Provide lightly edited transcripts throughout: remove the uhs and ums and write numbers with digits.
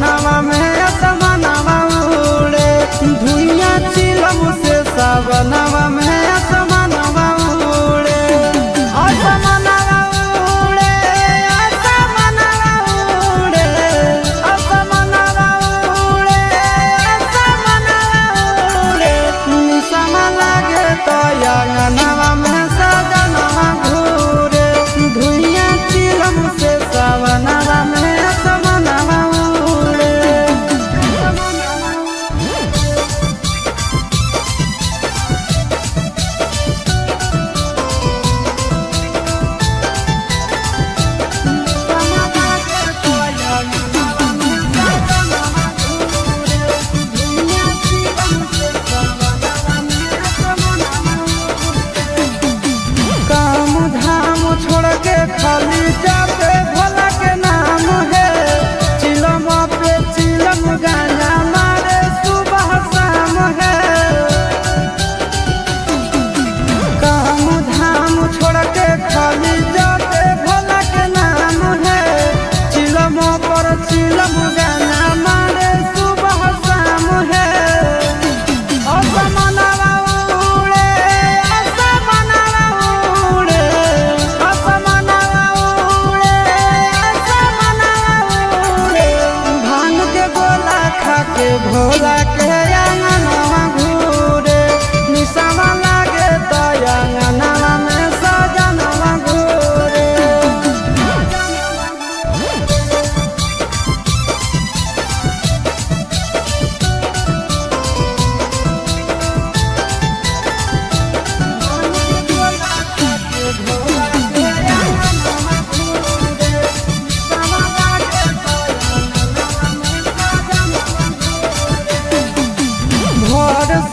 सावनवा में असमनवा उड़े धुइया चिलम से सावनवा में असमनवा उड़े असमनवा उड़े असमनवा उड़े असमनवा उड़े असमनवा उड़े निसमा लागे तो अंगनवा में सजनवा घूरे धुइया चिलम से सावनवा में खाली जाते भोला के नाम है चिलम पे चिलम गाना मारे सुबह शाम है काम धाम छोड़ के खाली जाते भोला के नाम है चिलम पर चिलम गाना मारे सुबह शाम है असमनवा उड़े असमनवा उड़े असमनवा के भोला के अंगनवा घूरे निसमा लागे तो अंगनवा में सजनवा घूरे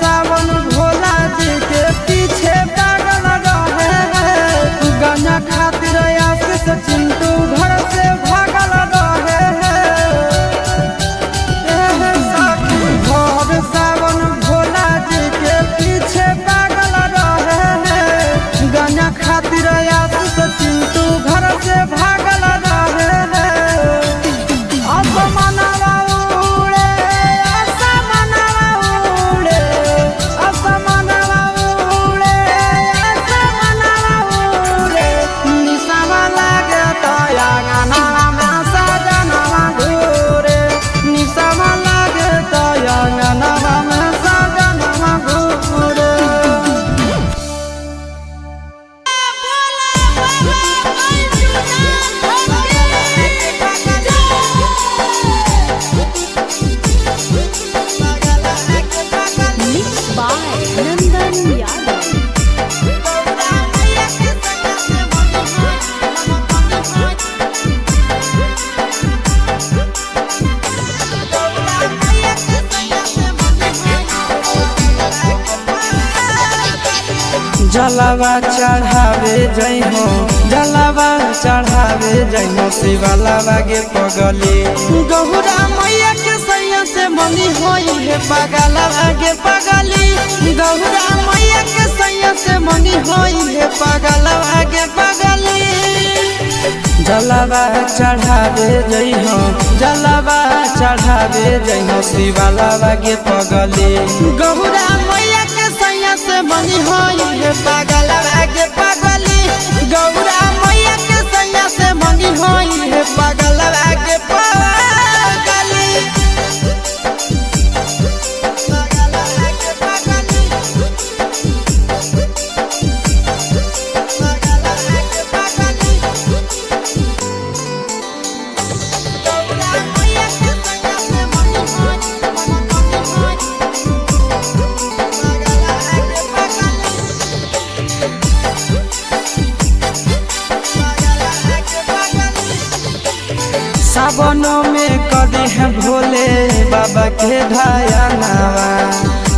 सावन भोला जी के पीछे पागल रहे हैं गाना खातिर आशीष चिंटू घर से भागल रहे हैं भोर सावन भोला जी के पीछे पागल रहे हैं गाना खातिर आशीष चिंटू घर से भागल रहे हैं असमनवा उड़े असमनवा उड़े असमनवा उड़े असमनवा उड़े निसमा लागे तो अंगनवा में सजनवा घूरे निसमा लागे तो अंगनवा में सजनवा घूरे जलावा चढ़ावे जई हो जलावा चढ़ावे जई हो शिवलावा के पगली गौरा मैया के सैया से मनी होई है पगलवा के पगली गौरा मैया के सैया से मनी होई है पगलवा के पगली जलावा चढ़ावे जई हो जलावा चढ़ावे जई हो शिवलावा के पगली गौरा मैया के सैया से मनी होई है पगलवा के पगली गौरा मैया के सैया से मनी होई है पगलवा के पगली सावनों में कदी है भोले बाबा के ढायनावा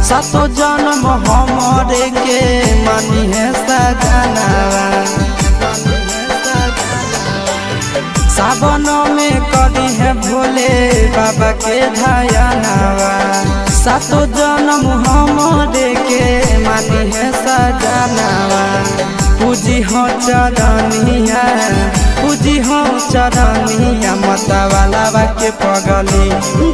सातो जन्म हमारे के मानी है सजनावा सावनों में कदी है भोले बाबा के ढायनावा सातो जन्म हमारे के मानी है सजनावा पूजी हो चरनिया पूजी पूजी हो चरनिया माता वाला के पगली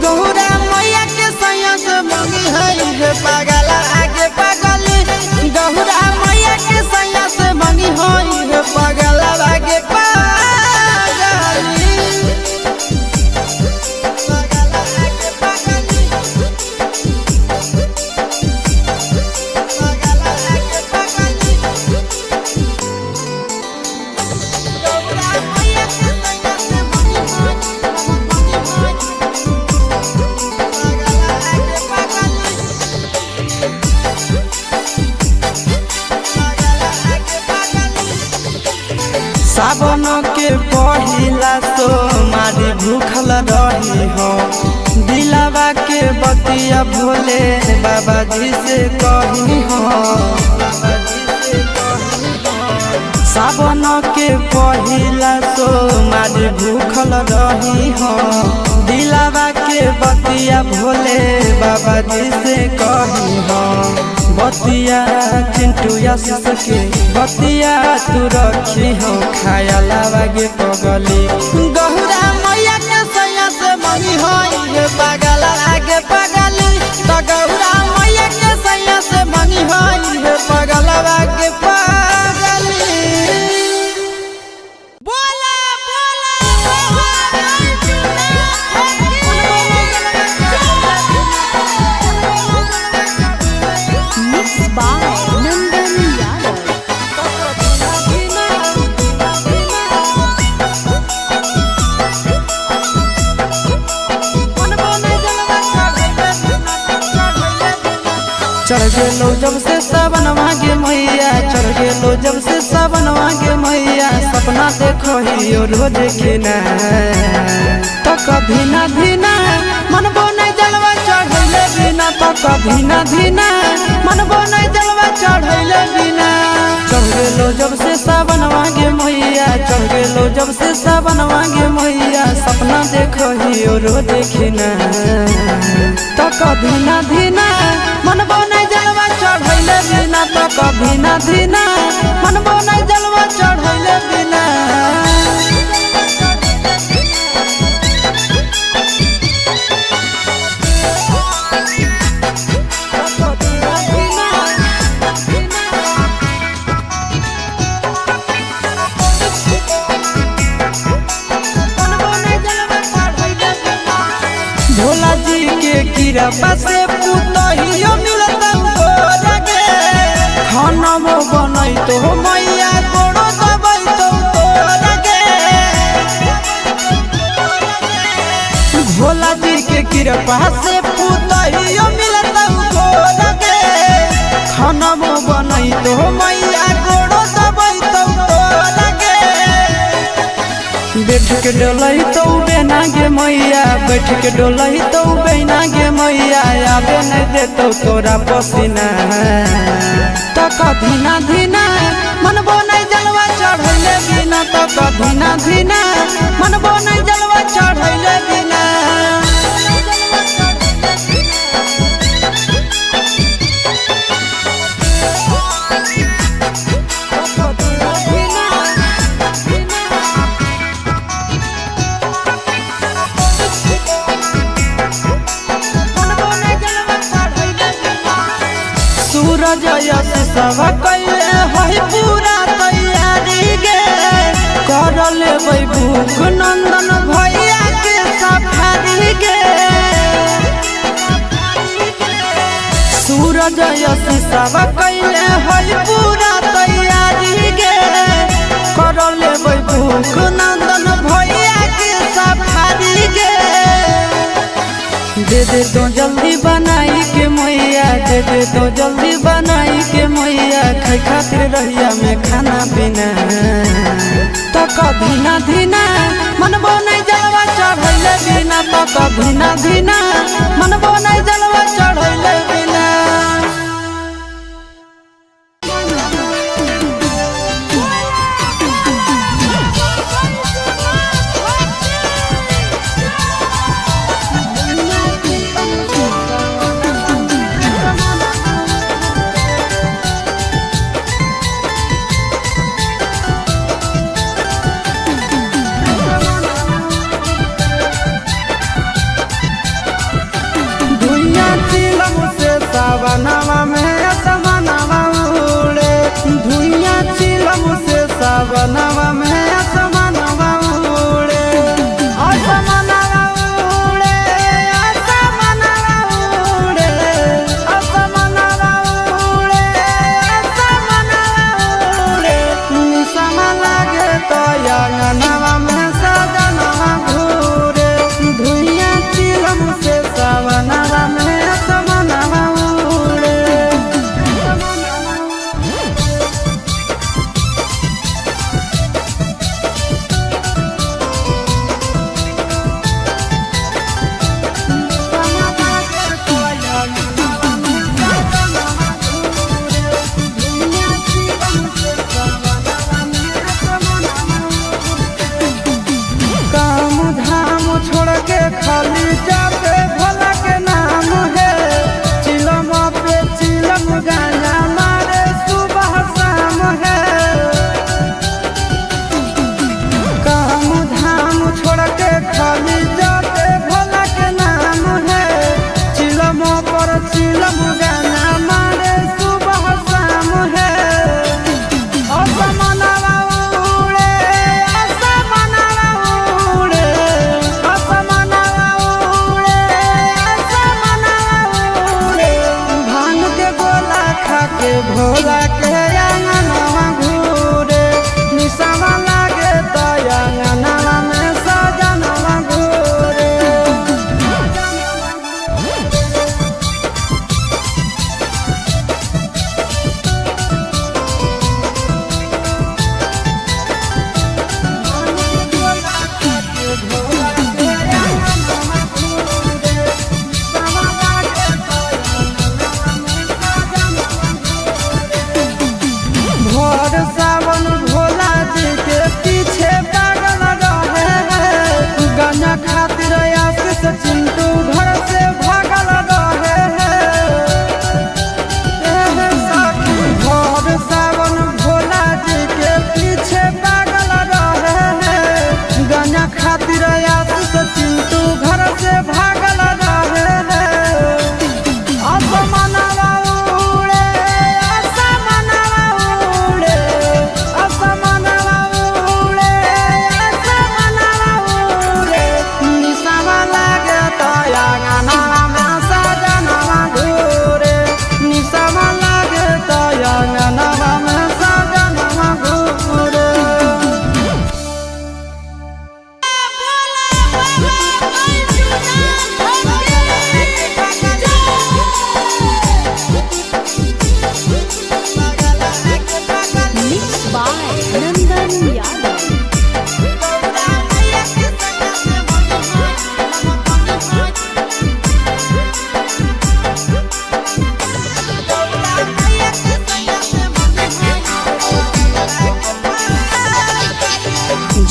गौरा मैया के सैया से मंगी है पागला आगे पगली गौरा मैया के सैया से मंगी है पागला आगे सावन के पहिला तो मारी भूखल रही हो दिलावा के बतिया भोले बाबा जी से कही हो सावन के पहिला तो मारी भूखल रही हो दिलावा के बतिया भोले बाबा जी से कही हो बतिया चिंटू आशीष के बतिया तू रखी हो खाया लागे पगली गौरा मैया के सैया से मंगी हो पागल आगे पगली तो गौरा मैया के सैया से मंगी हो पागल आगे पगली चढ़ गेलो जब से सावन मांगे मैया चढ़ गेलो जब से सावन मांगे मैया सपना देखो ही रोज खिना तो कभी ना धीना मनबो नहीं जलवा चढ़ैले बिना तो कभी ना धीना मनबो नहीं जलवा चढ़ैले बिना चढ़ गेलो जब से सावन मांगे मैया चढ़ गेलो जब से सावन मांगे मैया सपना देखो ही रोज खिना तो कभी ना धीना मनबो नहीं जलवा चढ़ैले बिना तो कभी ना धीना मनबो नहीं जलवा चढ़ैले बिना भोला जी के कीड़ा पासे पुतहियो मिलता लगे खाना वो बनई तो मैया कोड़ो दबई तो लगे भोला जी के कीड़ा पासे पुतहियो मिलता लगे खाना वो बनई तो मैया कोड़ो दबई तो लगे बैठ के डोलही तो बेना गे मैया बैठ के डोलही तो बेना गे मैया आबे नहीं देतो तोरा पसीना तो कभी ना धीना मनबो नहीं जलवा चढ़ैले बिना तो कभी ना धीना मनबो नहीं जलवा चढ़ैले बिना सूरज यश सब कैले है पूरा तैयारी गे कर लेबै भूख नंदन भैया के सफारी गे सूरज यश सब कैले है पूरा तैयारी गे कर लेबै भूख नंदन भैया के सफारी गे दे दे तो जल्दी बनाई के मैया दे दे तो जल्दी बनाई के मैया खाई खातिर रहिया में खाना पीना तो कभी ना धीना मनबो नहीं जलवा चढ़ैले बिना तो कभी ना धीना मनबो नहीं जलवा चढ़ैले बिना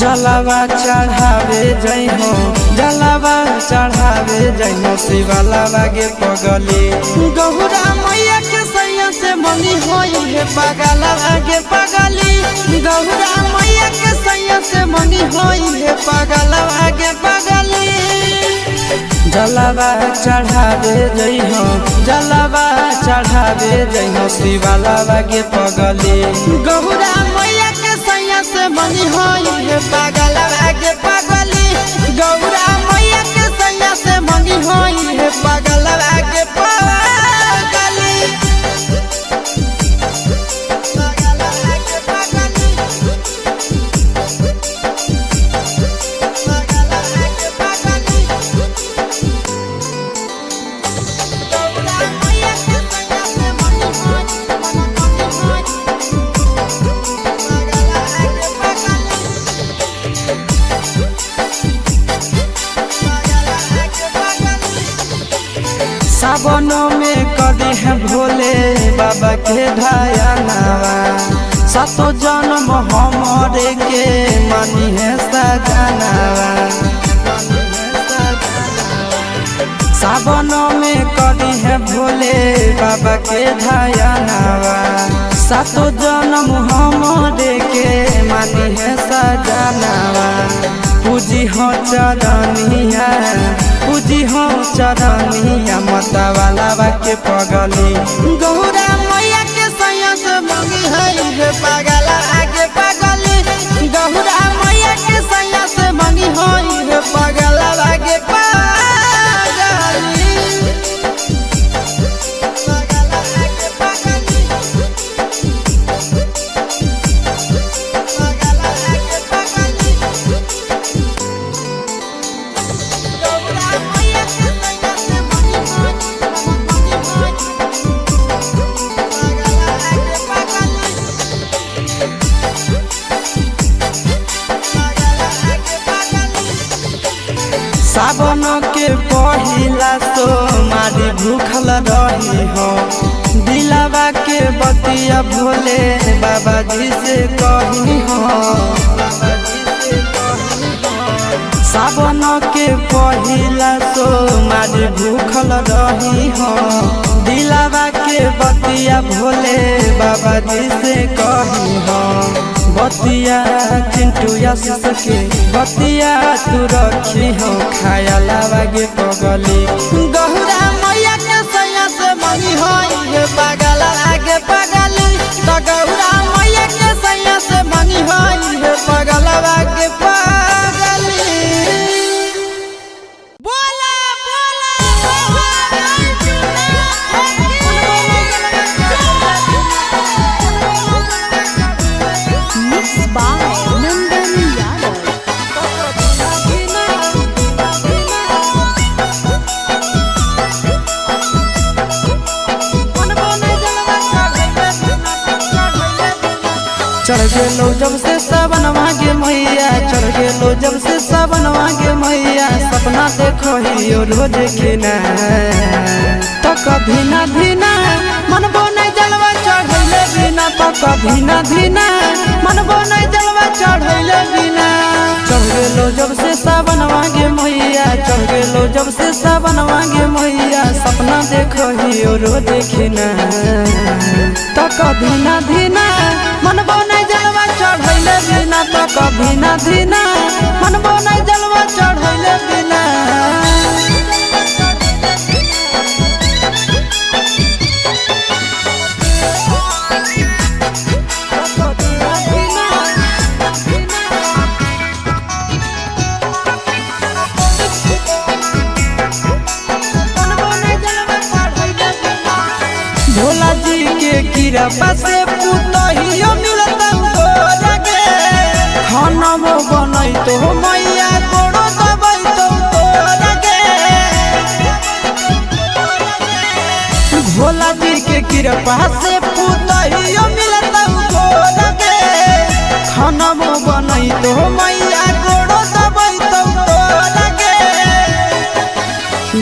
जलावा चढ़ावे जइहो जलावा चढ़ावे जइहो शिवालावा के पगली गौरा मैया के सैया से मंगी होई है पगलावा के पगली गौरा मैया के सैया से मंगी होई है पगलावा के पगली जलावा चढ़ावे जइहो जलावा चढ़ावे जइहो शिवालावा के पगली गौरा मैया के सैया से मंगी होई है पगलावा के पगली गौरा मैया के सैया से मंगी होई है पगलावा के पगली सावनों में कदी है भोले बाबा के ढायानावा सातो जन्म हमरे के मानी है सजनावा सावनों में कदी है भोले बाबा के ढायानावा सातो जन्म हमरे के मानी है सजनावा पूजी हो चरनिया पूजी हो चरनिया मतवालावा के पगली गौरा मैया के सैया से मंगी है पगला आगे पगली गौरा मैया के सैया से मंगी है पगला आगे पगली सावन के पहिला तो मारी भूखल रही हो दिलावा के बतिया भोले बाबा जी से कही हो सावन के पहिला तो मारी भूखल रही हो दिलावा के बतिया भोले बाबा जी से कही हो बतिया चिंटू यश के बतिया तू रखी हो खाया लागे पगली गौरा मैया के सैया से मंगी होई पगला आगे पगली तो गौरा मैया के सैया से मंगी होई पगला आगे पगली चढ़ गेलो जब से सावन मांगे मैया चढ़ गेलो जब से सावन मांगे मैया सपना देखो ही रोज खिना तो कभी ना धीना मनबो नहीं जलवा चढ़ैले बिना तो कभी ना धीना मनबो नहीं जलवा चढ़ैले बिना चढ़ गेलो जब से सावन मांगे मैया चढ़ गेलो जब से सावन मांगे मैया सपना देखो ही रोज खिना तो कभी ना धीना मनबो नहीं जलवा चढ़ैले बिना तो कभी ना धीना मनबो नहीं जलवा चढ़ैले बिना भोला जी के कृपा से पुतहियो मिलता लगे खानमो बनई तो मैया गोड़ो दबई तो लगे भोला जी के कृपा से पुतहियो मिलता लगे खानमो बनई तो मैया गोड़ो दबई तो लगे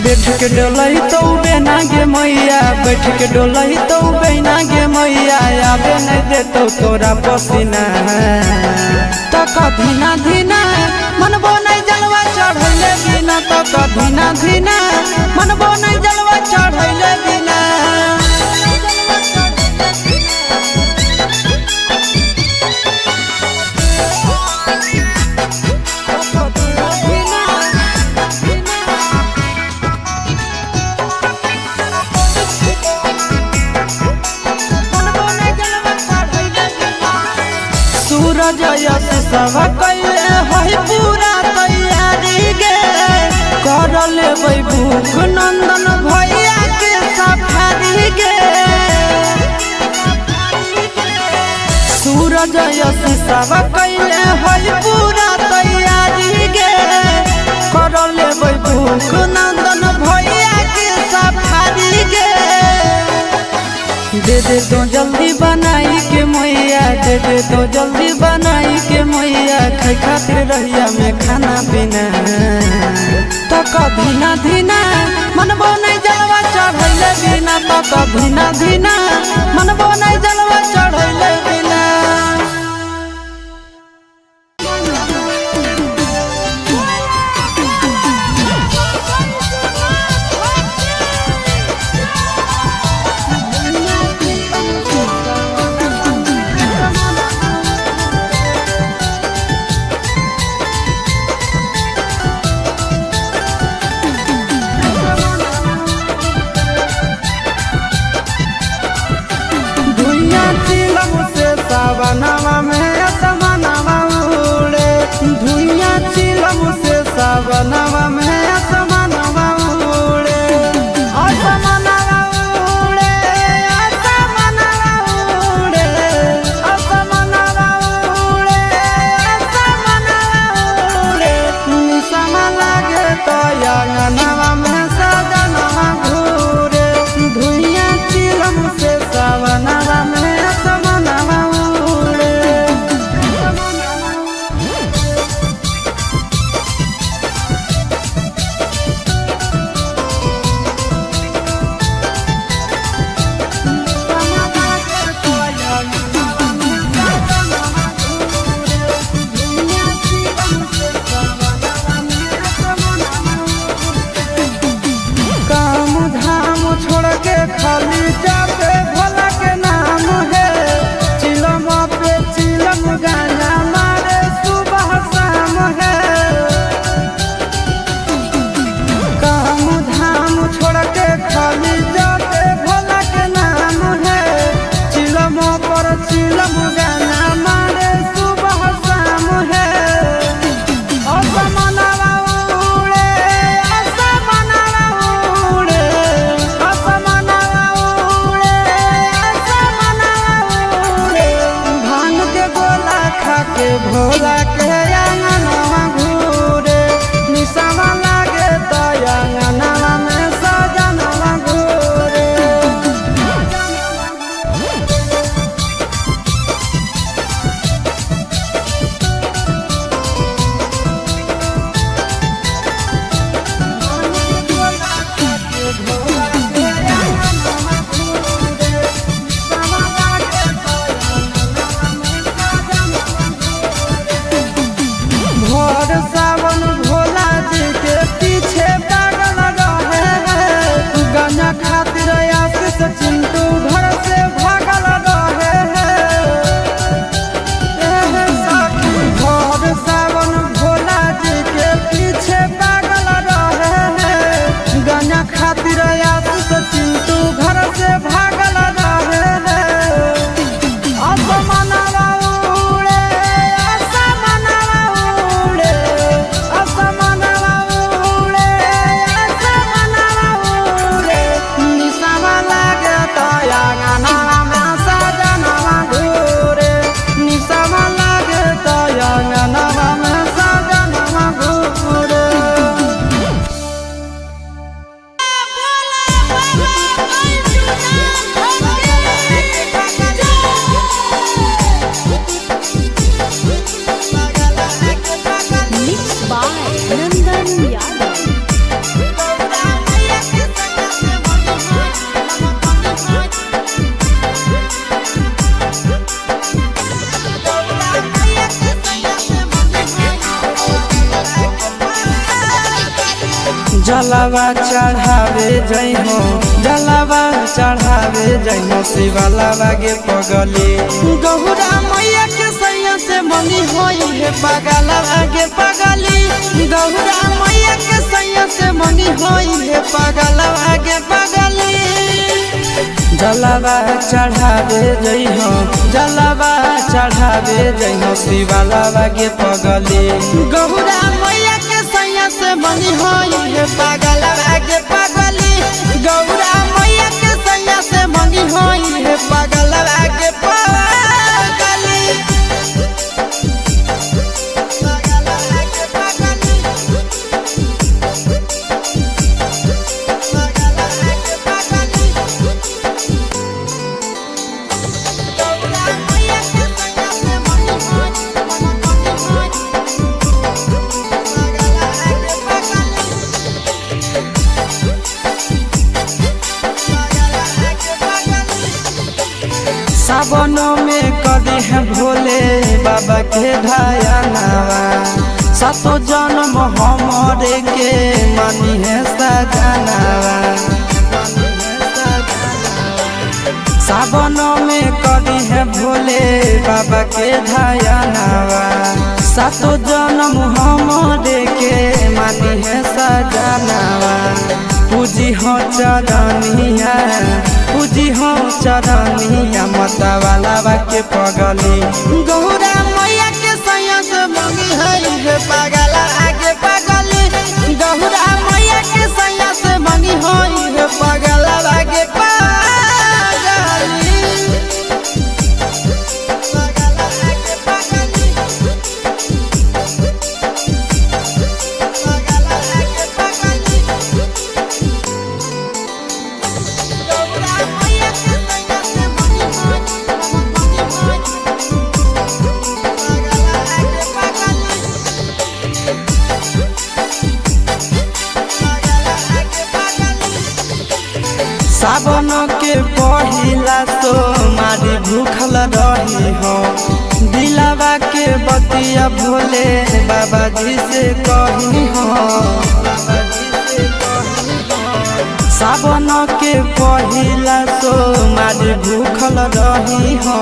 बैठ के डोलही तो बेना गे मैया, बैठ के डोलही तो बेना गे मैया, आबे नहीं देतो तोरा पसीना। तो कधीना धीना मनबो नहीं जलवा चढ़ैले बिना, तो कधीना धीना मनबो नहीं जलवा चढ़ैले बिना। सूरज यश सब कैले है पूरा तैयारी गे, कर लेबै भूख नंदन भैया के सफारी गे। सूरज यश सब कैले है पूरा तैयारी गे, कर लेबै भूख नंदन भैया के सफारी गे। दे दे तो जल्दी बनाई के मैया, दे दे तो जल्दी बनाई के मैया, खाई खातिर रहिया में खाना पीना। तो कधीना धीना मनबो नहीं जलवा चढ़ैले बिना, तो कधीना धीना मनबो नहीं जलवा चढ़ैले बिना। सावनवा में असमनवा उड़े, धुइयां चिलम से सावनवा में असमनवा उड़े। असमनवा उड़े, असमनवा उड़े, असमनवा उड़े, असमनवा उड़े। निसम लागे तो अंगनवा में सजनवा घूरे, धुइयां चिलम से सावनवा में खाली जाते भोला के नाम है, चिलम पे चिलम गाना मारे सुबह शाम है। काम धाम छोड़ के खाली जाते भोला के नाम है, चिलम पर चिलम गाना मारे सुबह शाम है। असमनवा उड़े, असमनवा उड़े, असमनवा भांग के गोला खा के भोला के अंगनवा घूरे। निशावा लागे तो अंगनवा में सजनवा घूरे। भोर सावन भोला जी के पीछे पागल रहे हैं, गाना खातिर आशीष चिंटू घर से भागल रहे हैं। भोर सावन भोला जी के पीछे पागल रहे हैं, गाना खातिर आशीष चिंटू घर से भागल रहे हैं। असमनवा उड़े, असमनवा उड़े, असमनवा उड़े, असमनवा उड़े। निशावा लागे तो अंगनवा में सजनवा घूरे, निशावा लागे तो अंगनवा में सजनवा घूरे। Mixed by Nandan Yadav. जलावा चढ़ावे जइहो जलावा चढ़ावे जइहो शिवालावा गे पगली गौरा मैया के सैया से मनी होई है पगलावा गे पगली गौरा मैया के सैया से मनी होई है पगलावा गे पगली जलावा चढ़ावे जइहो जलावा चढ़ावे जइहो शिवालावा गे पगली गौरा मैया के सैया से मनी होई है पगलावा गे पगली गौरा मैया के सैया से मनी होई है पगलावा गे पगली सावन में कदी है भोले बाबा के ढायानावा सातो जन्म हमरे के मानी है सजनावा सावन में कदी है भोले बाबा के ढायानावा सातो जन्म हमरे के मानी है सजनावा पूजी हो चरनिया पूजी हो चरनिया मतवालावा के पगली गौरा मैया के सैया से मंगी है पगला आगे पगली गौरा मैया के सैया से मंगी है पगला आगे पगली सावन के पहिला तो मारी भूखल रही हो दिलावा के बतिया भोले बाबा जी से कही हो सावन के पहिला तो मारी भूखल रही हो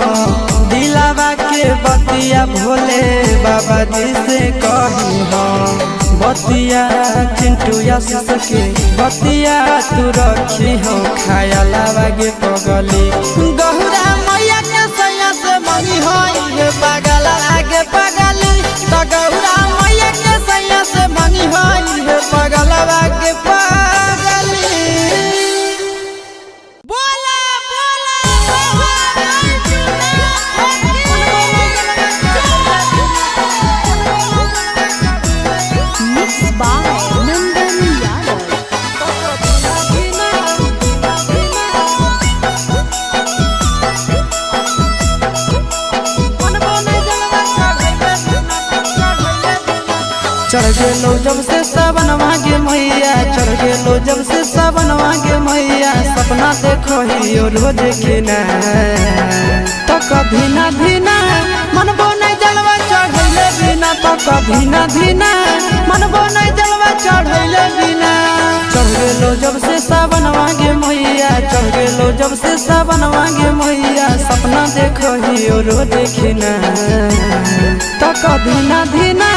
दिलावा के बतिया भोले बाबा जी से कही हो बतिया चिंटू यासिस के बतिया तू रखी हो खायालावा गे पगली गौरा मैया के सैया से मनी होई है पगला आगे पगली तो गौरा मैया के सैया से मनी होई है पगला आगे पगली बोला चढ़ गेलो जब से सावन मांगे मैया चढ़ गेलो जब से सावन मांगे मैया सपना देखो ही रोज खिना तो कभी ना धीना मनबो नहीं जलवा चढ़ैले बिना तो कभी ना धीना मनबो नहीं जलवा चढ़ैले बिना चढ़ गेलो जब से सावन मांगे मैया चढ़ गेलो जब से सावन मांगे मैया सपना देखो ही रोज खिना तो कभी ना धीना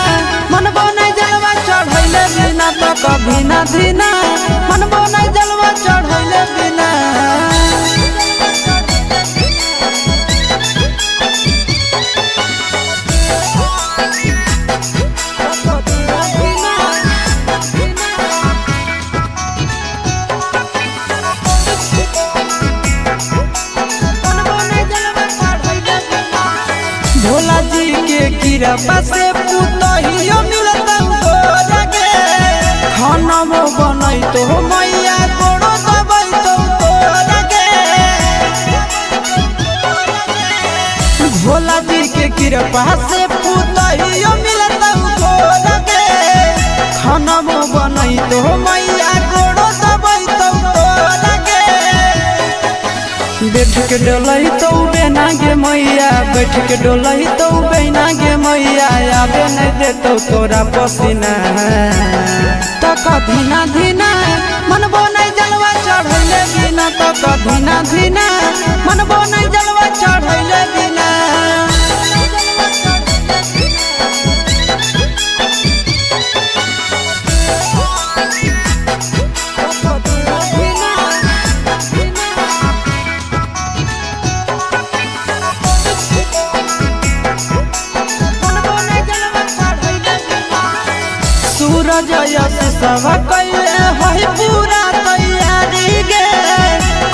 मनबो नहीं जलवा चढ़ैले बिना तो कभी ना धीना मनबो नहीं जलवा चढ़ैले बिना भोला जी के कृपा से पुतहियो मिलता गोरगे खाना बनई तो मैया गोड़ो दबई तो गोरगे भोला जी के कृपा से पुतहियो मिलता गोरगे खाना बनई तो मैया गोड़ो दबई तो गोरगे बैठ के डोलई तो बेना गे मैया बैठ के डोलई तो बेना गे मैया आबे नहीं देतो तोरा पसीना तो धीना धीना मनबो नहीं जलवा चढ़ैले बिना धीना धीना मनबो नहीं जलवा चढ़ैले बिना सूरज यश सब कैले है पूरा तैयारी गे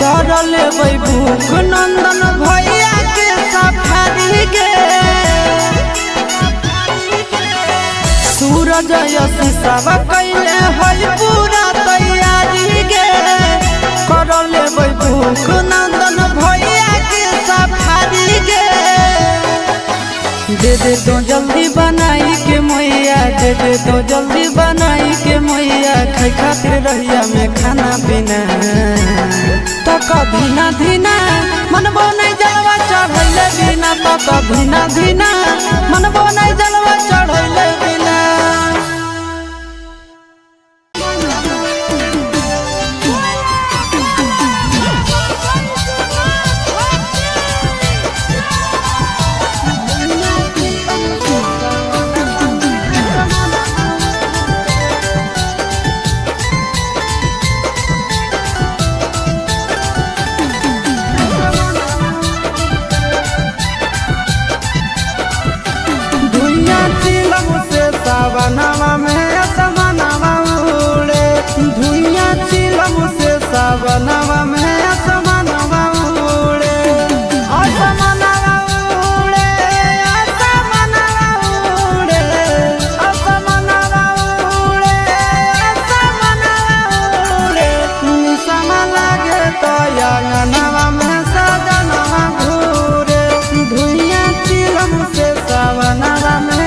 कर लेबै भूख नंदन भैया के सफारी गे सूरज यश सब कैले है पूरा तैयारी गे कर लेबै भूख नंदन भैया के सफारी गे दे तो जल्दी बनाई के मैया दे तो जल्दी बनाई के मैया खाई खातिर रहिया में खाना पीना तो धीना धीना मनबो नहीं जलवा चढ़ैले बिना तो धीना धीना मनबो नहीं जलवा चढ़ैले बिना सावनवा में असमनवा उड़े धुइया चिलम से सावनवा में असमनवा उड़े असमनवा उड़े असमनवा उड़े असमनवा उड़े असमनवा उड़े निसम लागे तो अंगनवा में सजनवा घूरे धुइया चिलम से सावनवा में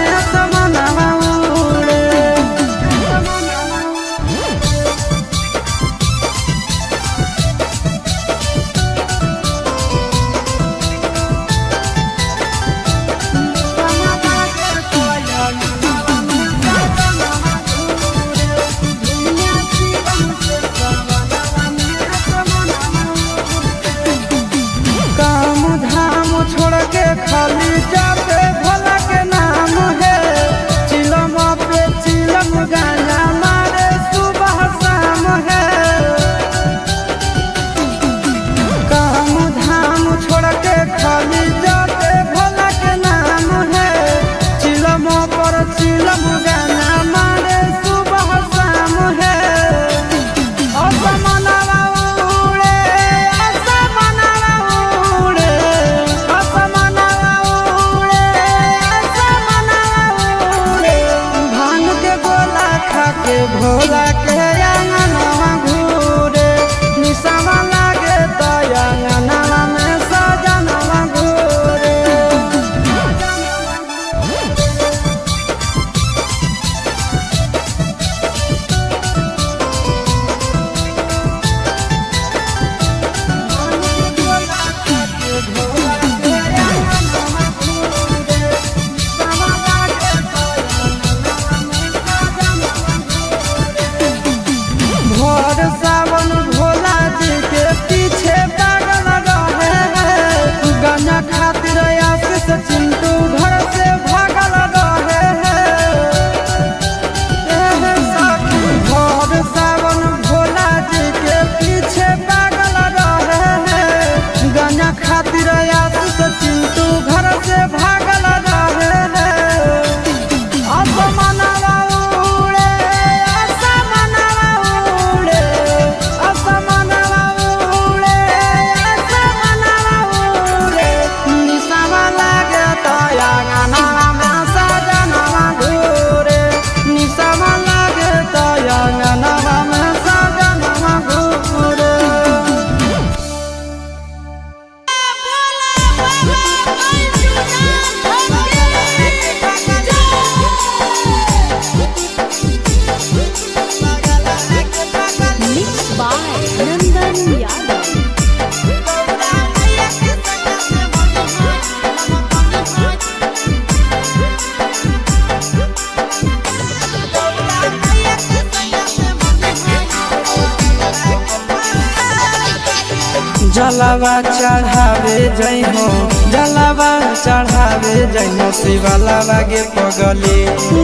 खाली जाते भोला के नाम है चिलम पे चिलम गाना मारे सुबह शाम है काम धाम छोड़ के खाली जाते भोला के नाम है चिलम पर चिलम गाना मारे सुबह शाम है भोला के अंगनवा घूरे निसवा लागे तो अंगनवा में सजनवा घूरे सावन भोला जी के पीछे पागल रहे हैं गाना खातिर आशीष चिंटू घर से भागल रहे हैं भोर सावन भोला जी के पीछे पागल रहे हैं गाना खातिर आशीष चिंटू घर से भागल रहे हैं जलावा चढ़ावे जई हो जलावा चढ़ावे जई हो शिवालावा गे पगली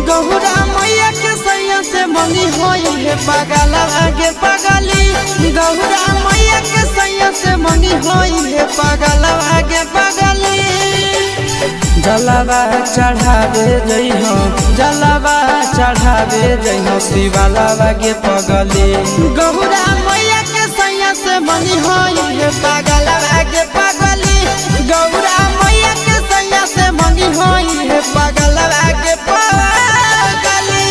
गौरा मैया के सैया से मंगी होई है पगलावा गे पगली गौरा मैया के सैया से मंगी होई है पगलावा गे पगली जलावा चढ़ावे जई हो जलावा चढ़ावे जई हो शिवालावा गे पगली गौरा मैया के सैया से मंगी होई है पगलावा गे पगली गौरा मैया के सैया से मंगी होई है पगलावा गे पगली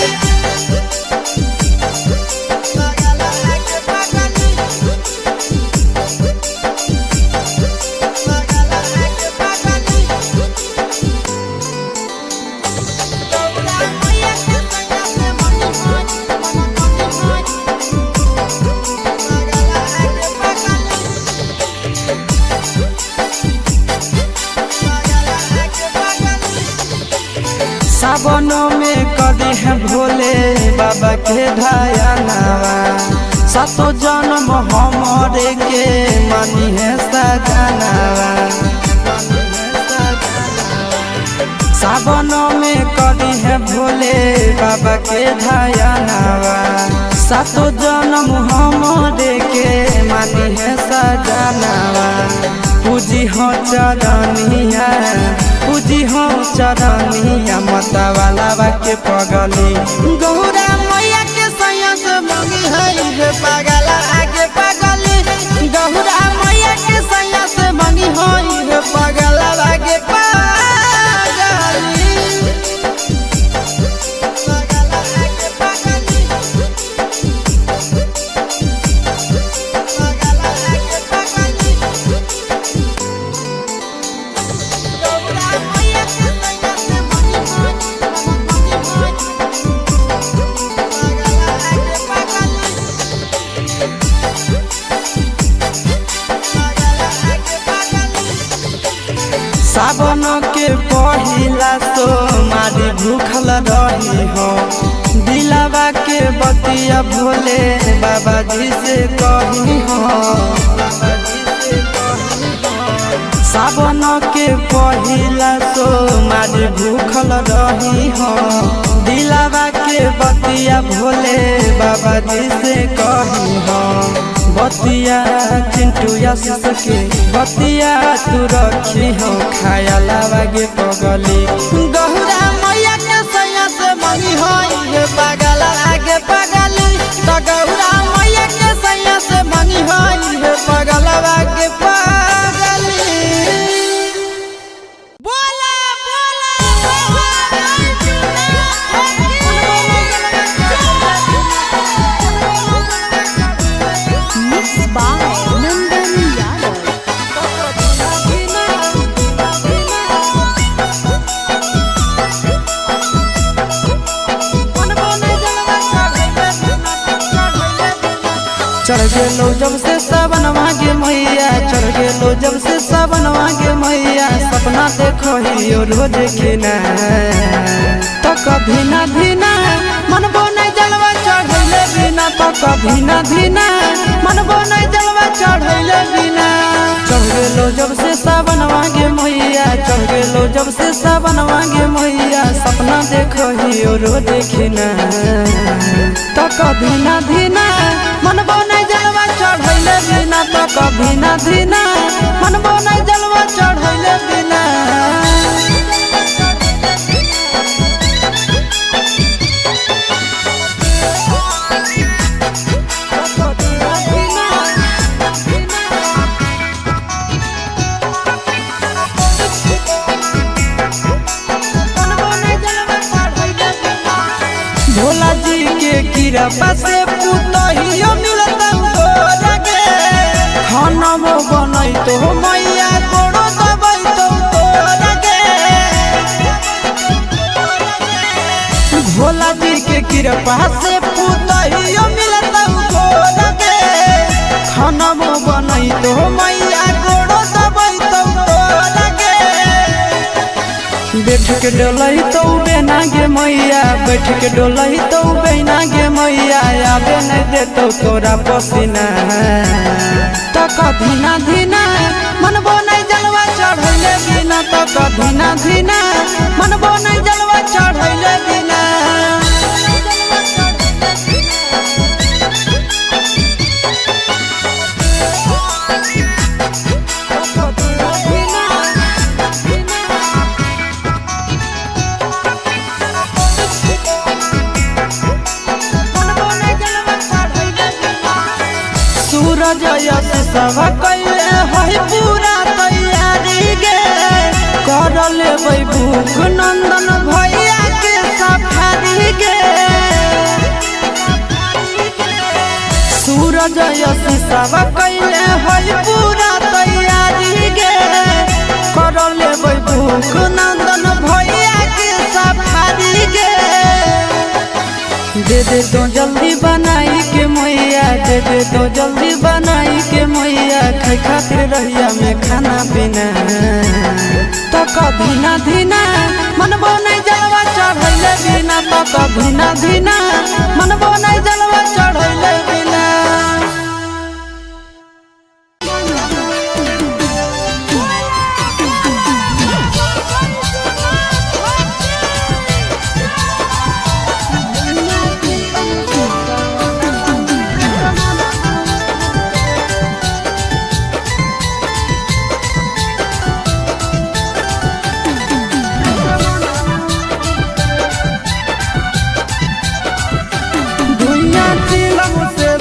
सावनों में कदी है भोले बाबा के ढायानावा सातो जन्म हमरे के मानी है सजनावा सावनों में कदी है भोले बाबा के ढायानावा सातो जन्म हमरे के मानी है सजनावा पूजी हो चरनिया पूजी हो चरनिया मतवालावा के पगली गौरा मैया के सैया से मंगी है पगला आगे पगली गौरा मैया के सैया से मंगी है पगला आगे पगली सावन के पहिला तो मारी भूखल रही हो दिलावा के बतिया भोले बाबा जी से कही हो सावन के पहिला तो मारी भूखल रही हो दिलावा के बतिया भोले बाबा जी से कही हो बतिया चिंटू के बतिया तू रखी हो खाया लावा गे पगली गौरा मैया के सैया से मंगी होई पगला आगे पगली तो गौरा मैया के सैया से मंगी होई पगला आगे पगली बोला चढ़ गेलो जब से सावन मांगे मैया चढ़ गेलो जब से सावन मांगे मैया सपना देखो ही रोज खिना तो कभी ना धीना मनबो नहीं जलवा चढ़ैले बिना तो कभी ना धीना मनबो नहीं जलवा चढ़ैले बिना चढ़ गेलो जब से सावन मांगे मैया चढ़ गेलो जब से सावन मांगे मैया सपना देखो ही रोज खिना तो कभी ना धीना मनबो चढ़ैले बिना तो कभी ना धीना मनबो नहीं जलवा चढ़ैले बिना भोला जी के कृपा से पुतहियो मिलता खाना बनाई तो मैया गोड़ो दबाई तो तोरगे भोला जी के कृपा से पुतहियो मिलता तोरगे खाना बनाई तो मैया गोड़ो दबाई तो तोरगे बैठ के डोलई तो बेना गे मैया बैठ के डोलई तो बेना गे मैया आबे नहीं देतो तोरा पसीना तो कभी ना धीना तो कधीना धीना मनबो नहीं जलवा चढ़ैले बिना। सूरज यश सब कैले है पूरा तैयारी गे कर लेबै भूख नंदन भैया के सफारी गे। सूरज यश सब कैले है पूरा तैयारी गे कर लेबै भूख नंदन भैया के सफारी गे। दे दे तो जल्दी बनाई के मैया दे दे तो जल्दी बनाई के मैया खाई खातिर रहिया में खाना पीना तो कधीना धीना मनबो नहीं जलवा चढ़ैले बिना तो कधीना धीना मनबो नहीं जलवा चढ़ैले बिना।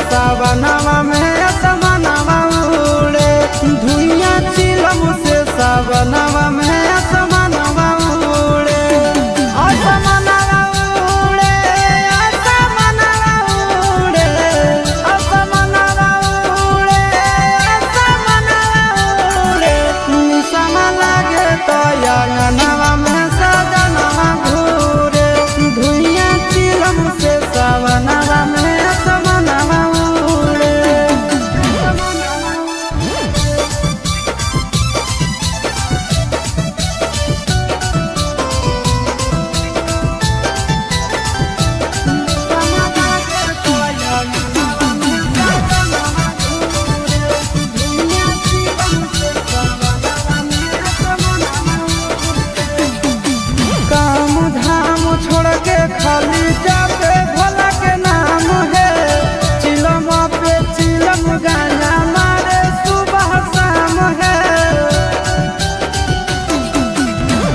सावनवा में असमनवा उड़े धुइया चिलम से सावनवा में असमनवा उड़े असमनवा उड़े असमनवा उड़े असमनवा उड़े असमनवा उड़े निसम लागे तो अंगनवा में सजनवा घूरे धुइया चिलम से सावनवा में असमनवा खाली जाते भोला के नाम है चिलम पे चिलम गाना मारे सुबह शाम है।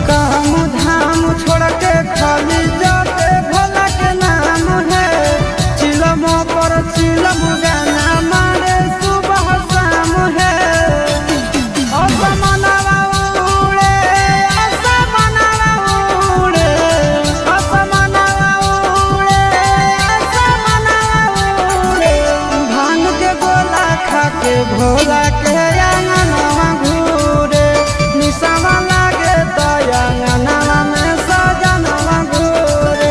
काम धाम छोड़ के खाली जाते भोला के नाम है चिलम पर चिलम गाना मारे सुबह शाम है। असमनवा उड़े असमनवा उड़े के भोला के अंगनवा घूरे निसवा लागे तो अंगनवा में सजनवा घूरे।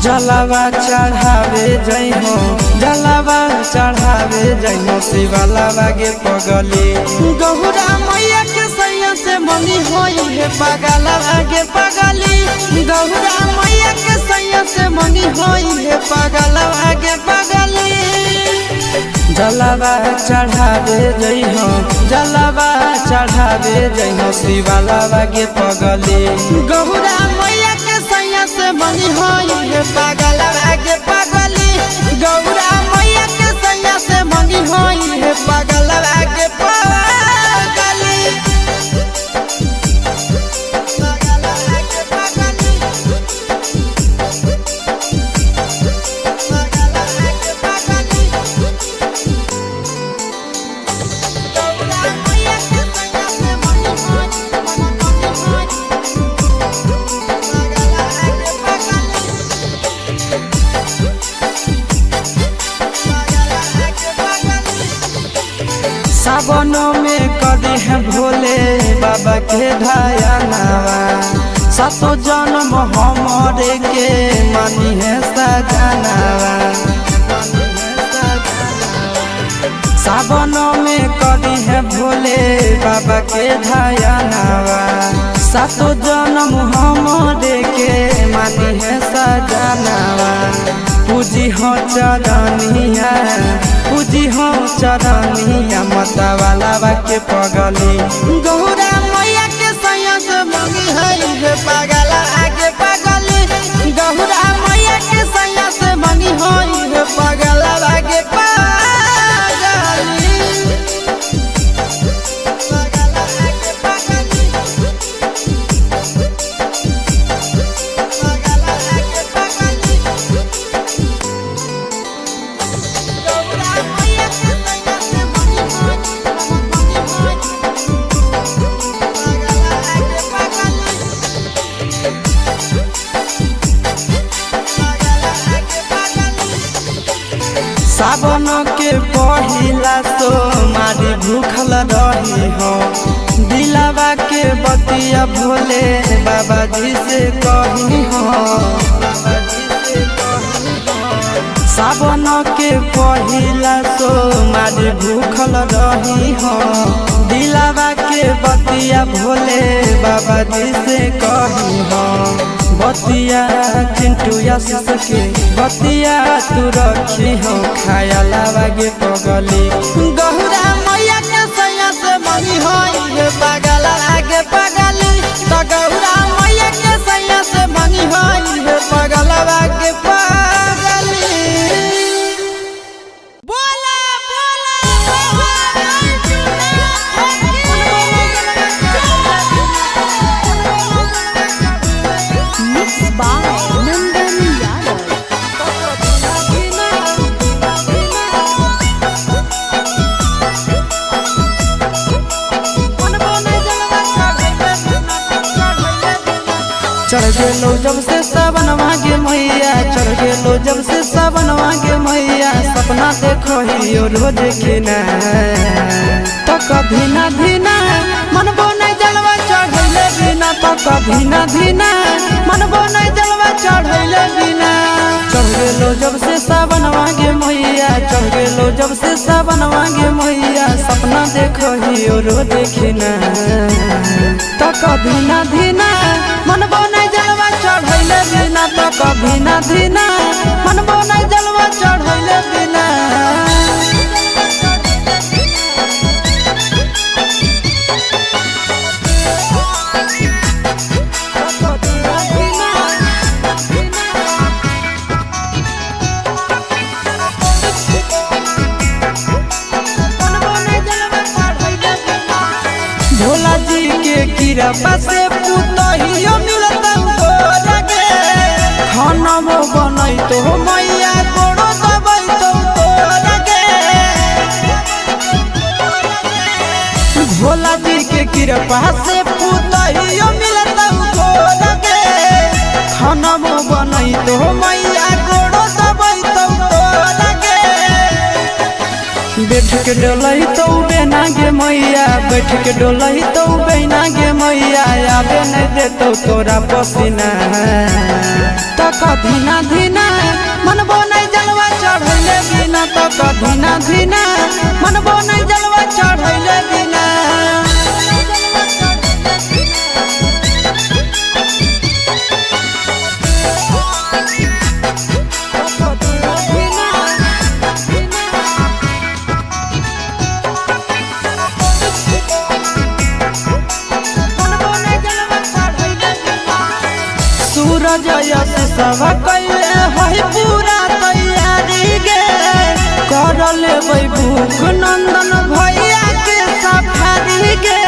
जलावा चढ़ावे जइहो जलावा चढ़ावे जइहो शिवालावा गे पगली गौरा मैया के सैया से मंगी होई है पगलावा गे पगली गौरा मैया के सैया से मंगी होई है पगलावा गे पगली जलावा चढ़ावे जइहो जलावा चढ़ावे जइहो शिवालावा गे पगली गौरा मैया के सैया से मंगी होई है पगलावा गे पगली गौरा मैया के सैया से मंगी होई है पगलावा गे पगली सावन में कदी है भोले बाबा के ढायानावा सातो जन्म हमरे के मानी है सजनावा सावन में कदी है भोले बाबा के ढायानावा सातो जन्म हमरे के मानी है सजनावा पूजी हो चरनिया पूजी हो चरनिया मतवालावा के पगली गौरा मैया के सैया से मंगी है पगला आगे पगली गौरा मैया के सैया से मंगी है पगला आगे पगली सावन के पहिला तो मारी भूखल रही हो दिलावा के बतिया भोले बाबा जी से कही हो सावन के पहिला तो मारी भूखल रही हो दिलावा के बतिया भोले बाबा जी से कही हो बतिया चिंटू आशीष के बतिया तू रखी हो खायालावा गे पगली गौरा मैया के सैया से मंगी होई है पगला आगे पगली तो गौरा मैया के सैया से मंगी होई है पगला आगे पगली बोला चढ़ गेलो जब से सावन मांगे मैया चढ़ गेलो जब से सावन मांगे मैया सपना देखो ही रोज खिना तो कभी ना धीना मनबो नहीं जलवा चढ़ैले बिना तो कभी ना धीना मनबो नहीं जलवा चढ़ैले बिना चढ़ गेलो जब से सावन मांगे मैया चढ़ गेलो जब से सावन मांगे मैया सपना देखो ही रोज खिना तो कभी ना धीना मनबो चढ़ैले बिना तो कभी ना धीना मनबो नहीं जलवा चढ़ैले बिना भोला जी के कृपा से पुतहियो मिलता खानमो बनई तो मैया गोड़ो दबई तो लगे भोला जी के कृपा से पुतहियो मिलता लगे खानमो बनई तो मैया गोड़ो दबई तो लगे बैठ के डलई तो बेन बहना गे मैया बैठ के डोलही तो बहना गे मैया आवे नहीं दे तो तोरा पसीना तक धीना धीना मनबो नहीं जलवा चढ़ैले बिना तक धीना धीना मनबो नहीं जलवा चढ़ैले बिना सूरज यश सब कैले है पूरा तैयारी गे कर लेबै भूख नंदन भैया के सफारी गे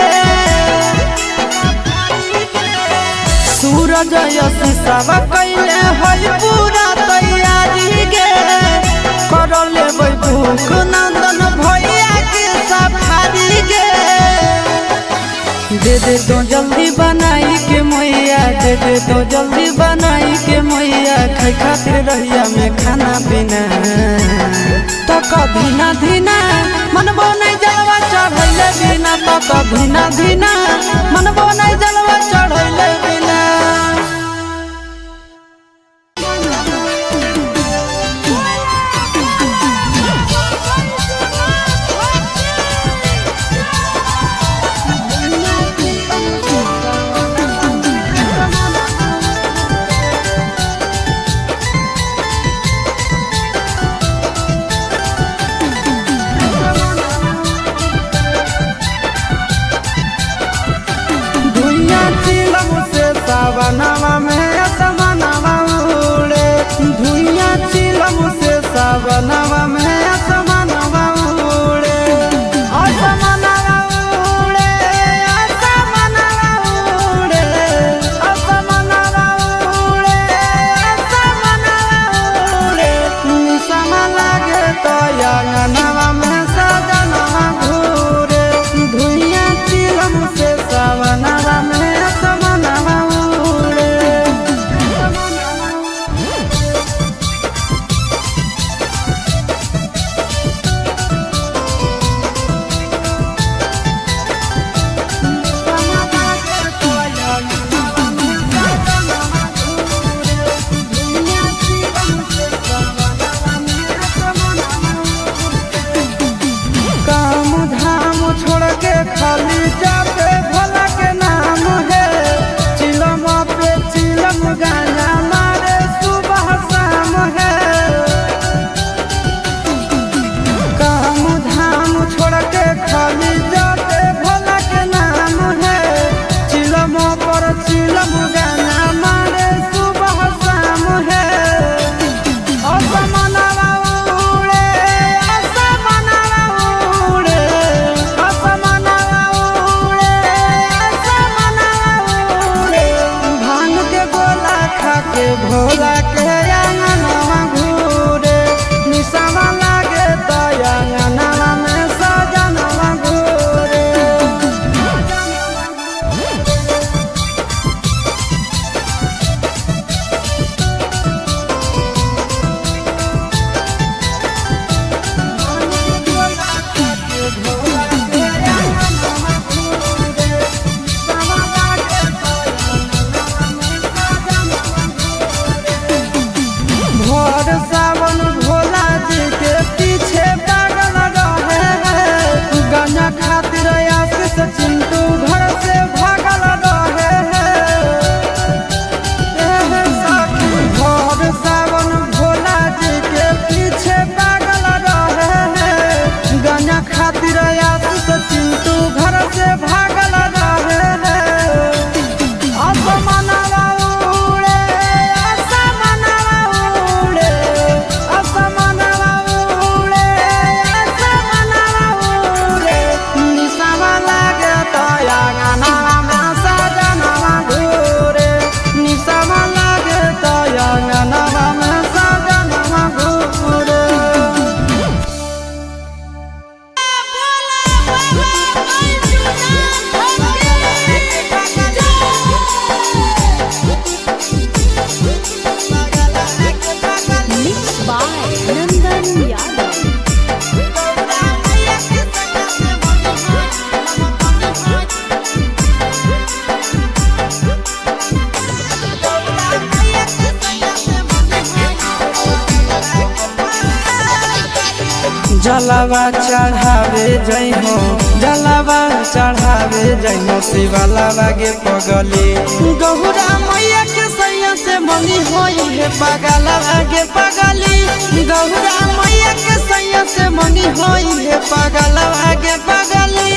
सूरज यश सब कैले है पूरा तैयारी गे कर लेबै भूख नंदन भैया के सफारी गे दे दे तो जल्दी बनाई के मैया दे दे तो जल्दी बनाई के मैया खाई खातिर रहिया में खाना पीना तक धीना धीना मनबो नहीं जलवा चढ़ैले बिना तक धीना धीना मनबो नहीं जलवा चढ़ैले बिना सावनवा में असमनवा उड़े धुइया चिलम से सावनवा में असमनवा उड़े असमनवा उड़े असमनवा उड़े असमनवा उड़े असमनवा उड़े निसम लागे तो अंगनवा में सजनवा घूरे धुइया चिलम से सावनवा में असमनवा खाली जाते भोला के नाम है चिलम पे चिलम गाना मारे सुबह शाम है काम धाम छोड़ के खाली जाते भोला के नाम है चिलम पर चिलम गाना मारे सुबह शाम है भोला के अंगनवा घूरे निसवा लागे तो अंगनवा में सजनवा घूरे जलावा चढ़ावे जइहो जलावा चढ़ावे जइहो शिवालावा गे पगली गौरा मैया के सैया से मंगी होई है पगलावा गे पगली गौरा मैया के सैया से मंगी होई है पगलावा गे पगली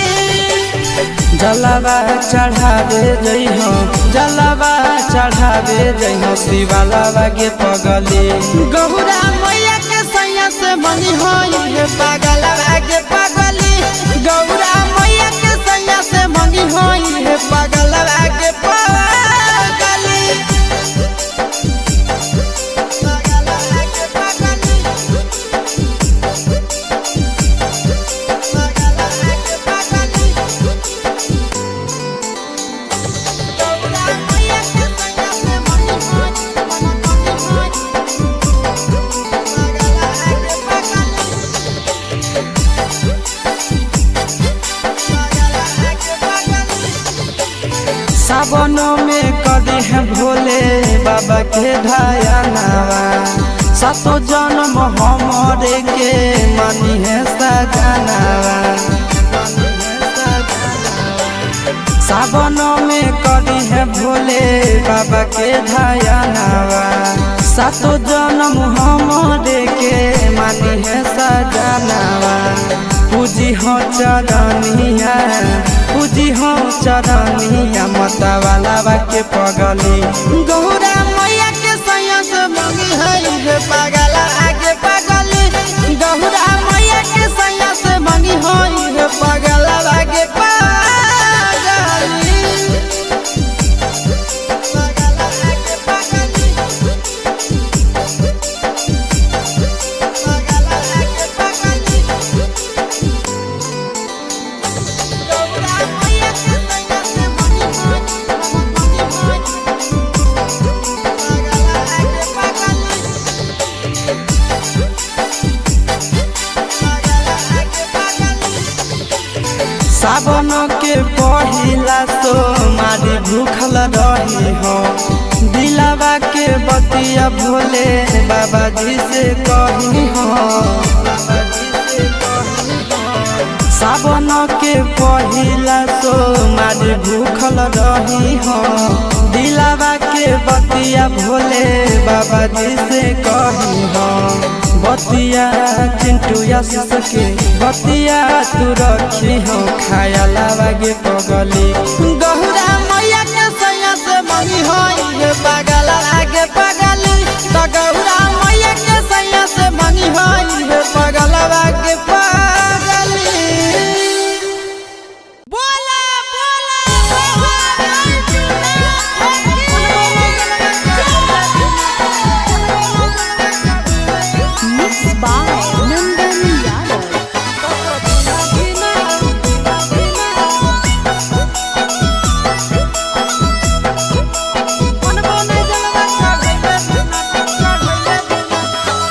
जलावा चढ़ावे जइहो जलावा चढ़ावे जइहो शिवालावा गे पगली गौरा मैया के सैया से मंगी होई है पगलावा गे पगली गौरा मैया के सैया से मंगी होई है पगलावा गे पगली सावनों में कदी है भोले बाबा के ढायनावा सातो जन्म हमरे के मानी है सजनावा सावनों में कदी है भोले बाबा के ढायनावा सातो जन्म हमरे के मानी है सजनावा पूजी हो चरनिया पूजी हो चरनिया मतवालावा के पगली गौरा मैया के सैया से मंगी है पगला आगे पगली गौरा मैया के सैया से मंगी है पगला आगे पगली सावन के पहिला तो मारी भूखल रही हो दिलावा के बतिया भोले बाबा जी से कही हो सावन के पहिला तो मारी भूखल रही हो दिलावा के बतिया भोले बाबा जी से कही हो बतिया चिंटू सके बतिया तू रखी हो खाया लावा गे पगली गौरा मैया के सैया से मंगी होई पगला आगे पगली तो गौरा मैया के सैया से मंगी होई पगला आगे पगली बोला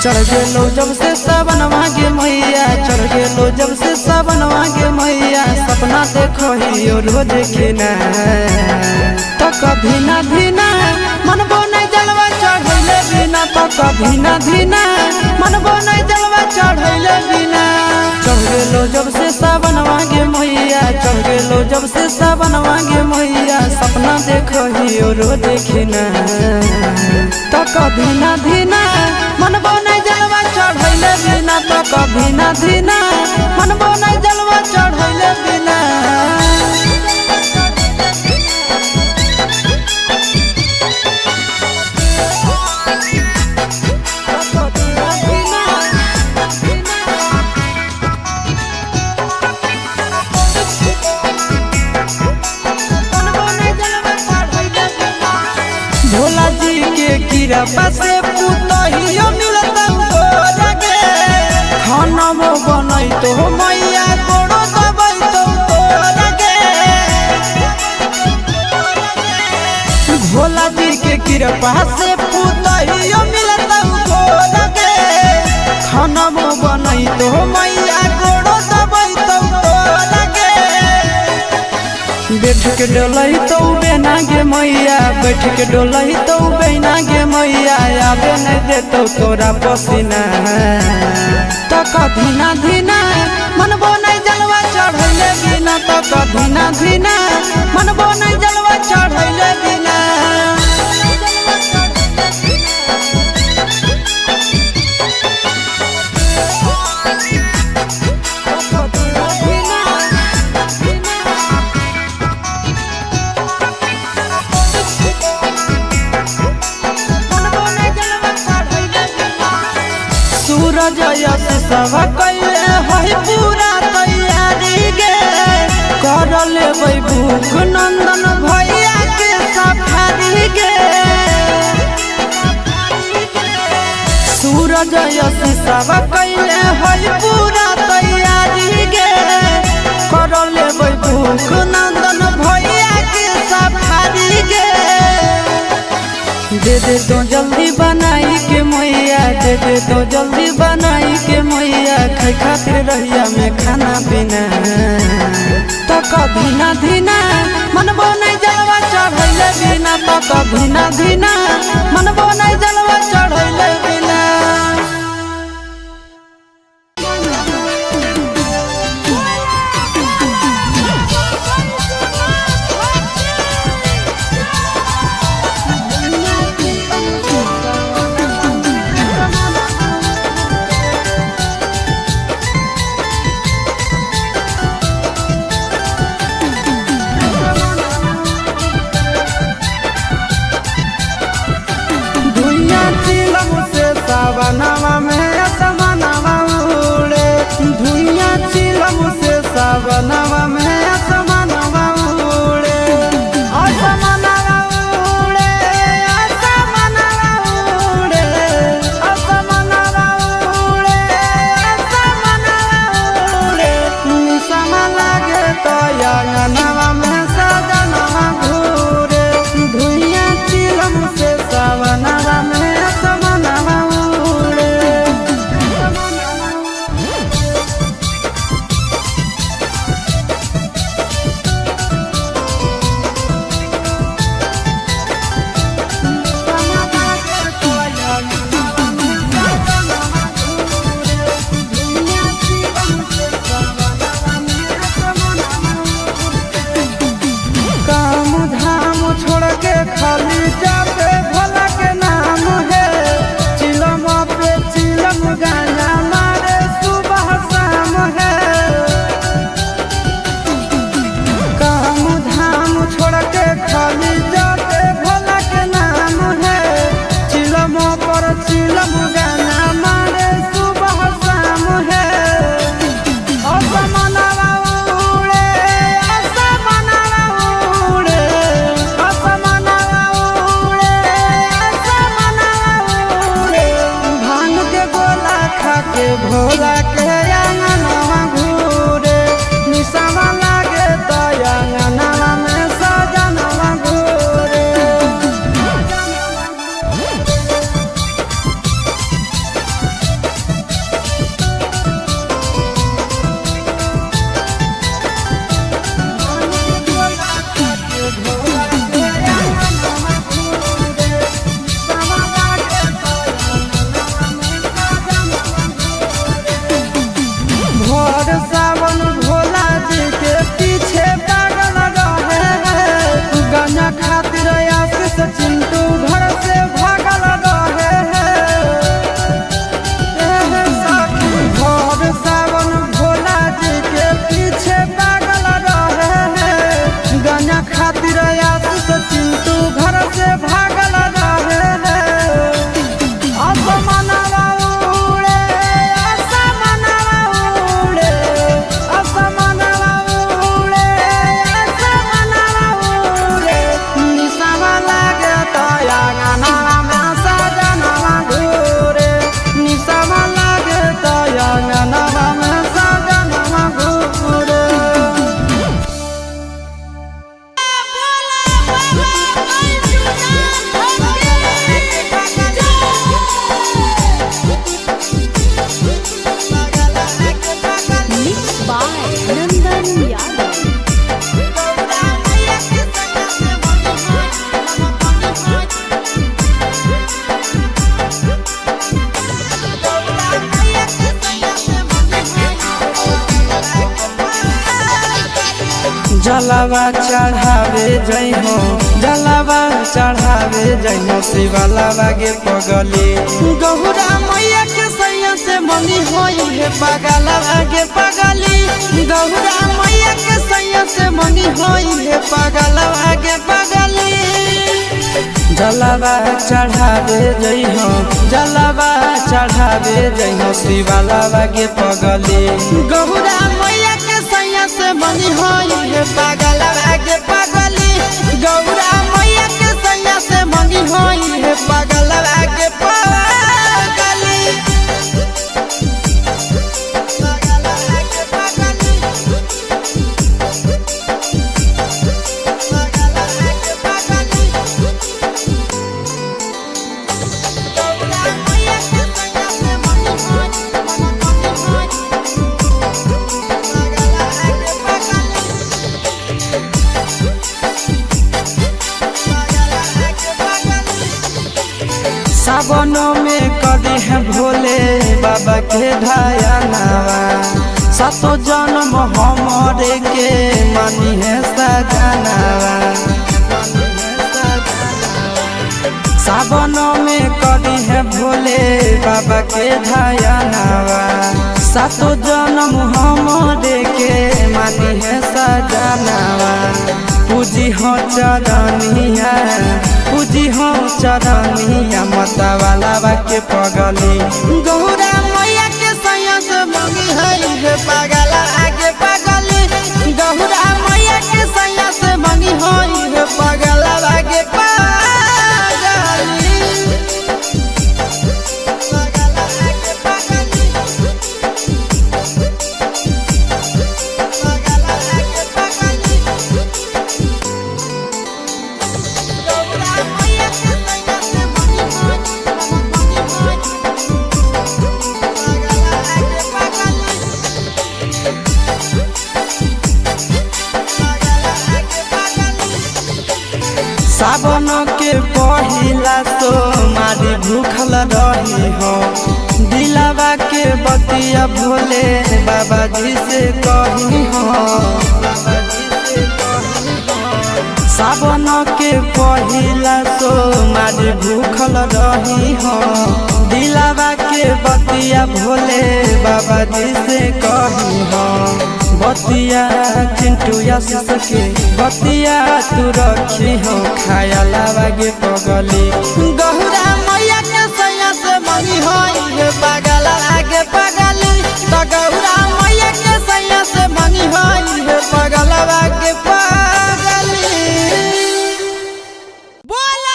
चढ़ गेलो जब से सावन मांगे मैया चढ़ गेलो जब से सावन मांगे मैया सपना देखो ही रोज खिना तो कभी ना धीना मनबो नहीं जलवा चढ़ैले बिना तो कभी ना धीना मनबो नहीं जलवा चढ़ैले बिना चढ़ गेलो जब से सावन मांगे मैया चढ़ गेलो जब से सावन मांगे मैया सपना देखो ही रोज खिना तो कभी ना धीना मनबो नहीं जलवा चढ़ैले बिना तो कभी ना धीना मनबो नहीं जलवा चढ़ैले बिना भोला जी के कृपा से पुतहियो मिलता लगे खाना बनई तो मैया गोड़ो दबई तो लगे भोला जी के कृपा से पुतहियो मिलता लगे खाना बनई तो मैया गोड़ो दबई तो लगे बैठ के डोलही तो बेना गे मैया बैठ के डोलही तो बेना गे मैया आबे नहीं देतो तोरा पसीना तो कधीना धीना मनबो नहीं जलवा चढ़ैले बिना तो कधीना धीना मनबो नहीं जलवा चढ़ैले बिना सूरज यश सब कैले है पूरा तैयारी गे कर लेबै भूख नंदन भैया के सफारी गे सूरज यश सब कैले है पूरा तैयारी गे कर लेबै भूख नंदन भैया के सफारी गे दे दे तो जल्दी बनाई के मैया दे दे तो जल्दी बनाई के मैया खाई खातिर रहिया में खाना पीना तो कभी ना धीना मनबो नहीं जलवा चढ़ैले बिना तो कभी ना धीना मनबो नहीं जलवा चढ़ैले बिना जलावा चढ़ावे जइहो जलावा चढ़ावे जइहो शिवलावा गे पगली गौरा मैया के सैया से मंगी होई है पगलावा गे पगली गौरा मैया के सैया से मंगी होई है पगलावा गे पगली जलावा चढ़ावे जइहो जलावा चढ़ावे जइहो शिवलावा गे पगली गौरा मैया के सैया से मंगी होई है पगलावा गे पगली गौरा मैया के सैया से मंगी होई है पगलावा गे पगली सावनों में कदी है भोले बाबा के ढायनावा सातो जन्म हमारे के मानी है सजनावा सावनों में कदी है भोले बाबा के ढायनावा सातो जन्म हमारे के मानी है सजनावा पूजी हो चरनिया पूजी हो चरनिया मतवालावा के पगली गौरा मैया के सैया से मंगी है पगला आगे पगली गौरा मैया के सैया से मंगी है पगला आगे पगली सावन के पहिला तो मारी भूखल रही हो दिलावा के बतिया भोले बाबा जी से कही हो सावन के पहिला तो मारी भूखल रही हो दिलावा के बतिया भोले बाबा जी से कही हो बतिया चिंटू सके बतिया तू रखी हो खाया लावा गे पगली गौरा मैया के सैया से मंगी होई है पगला आगे पगली तो गौरा मैया के सैया से मंगी होई है पगला आगे पगली बोला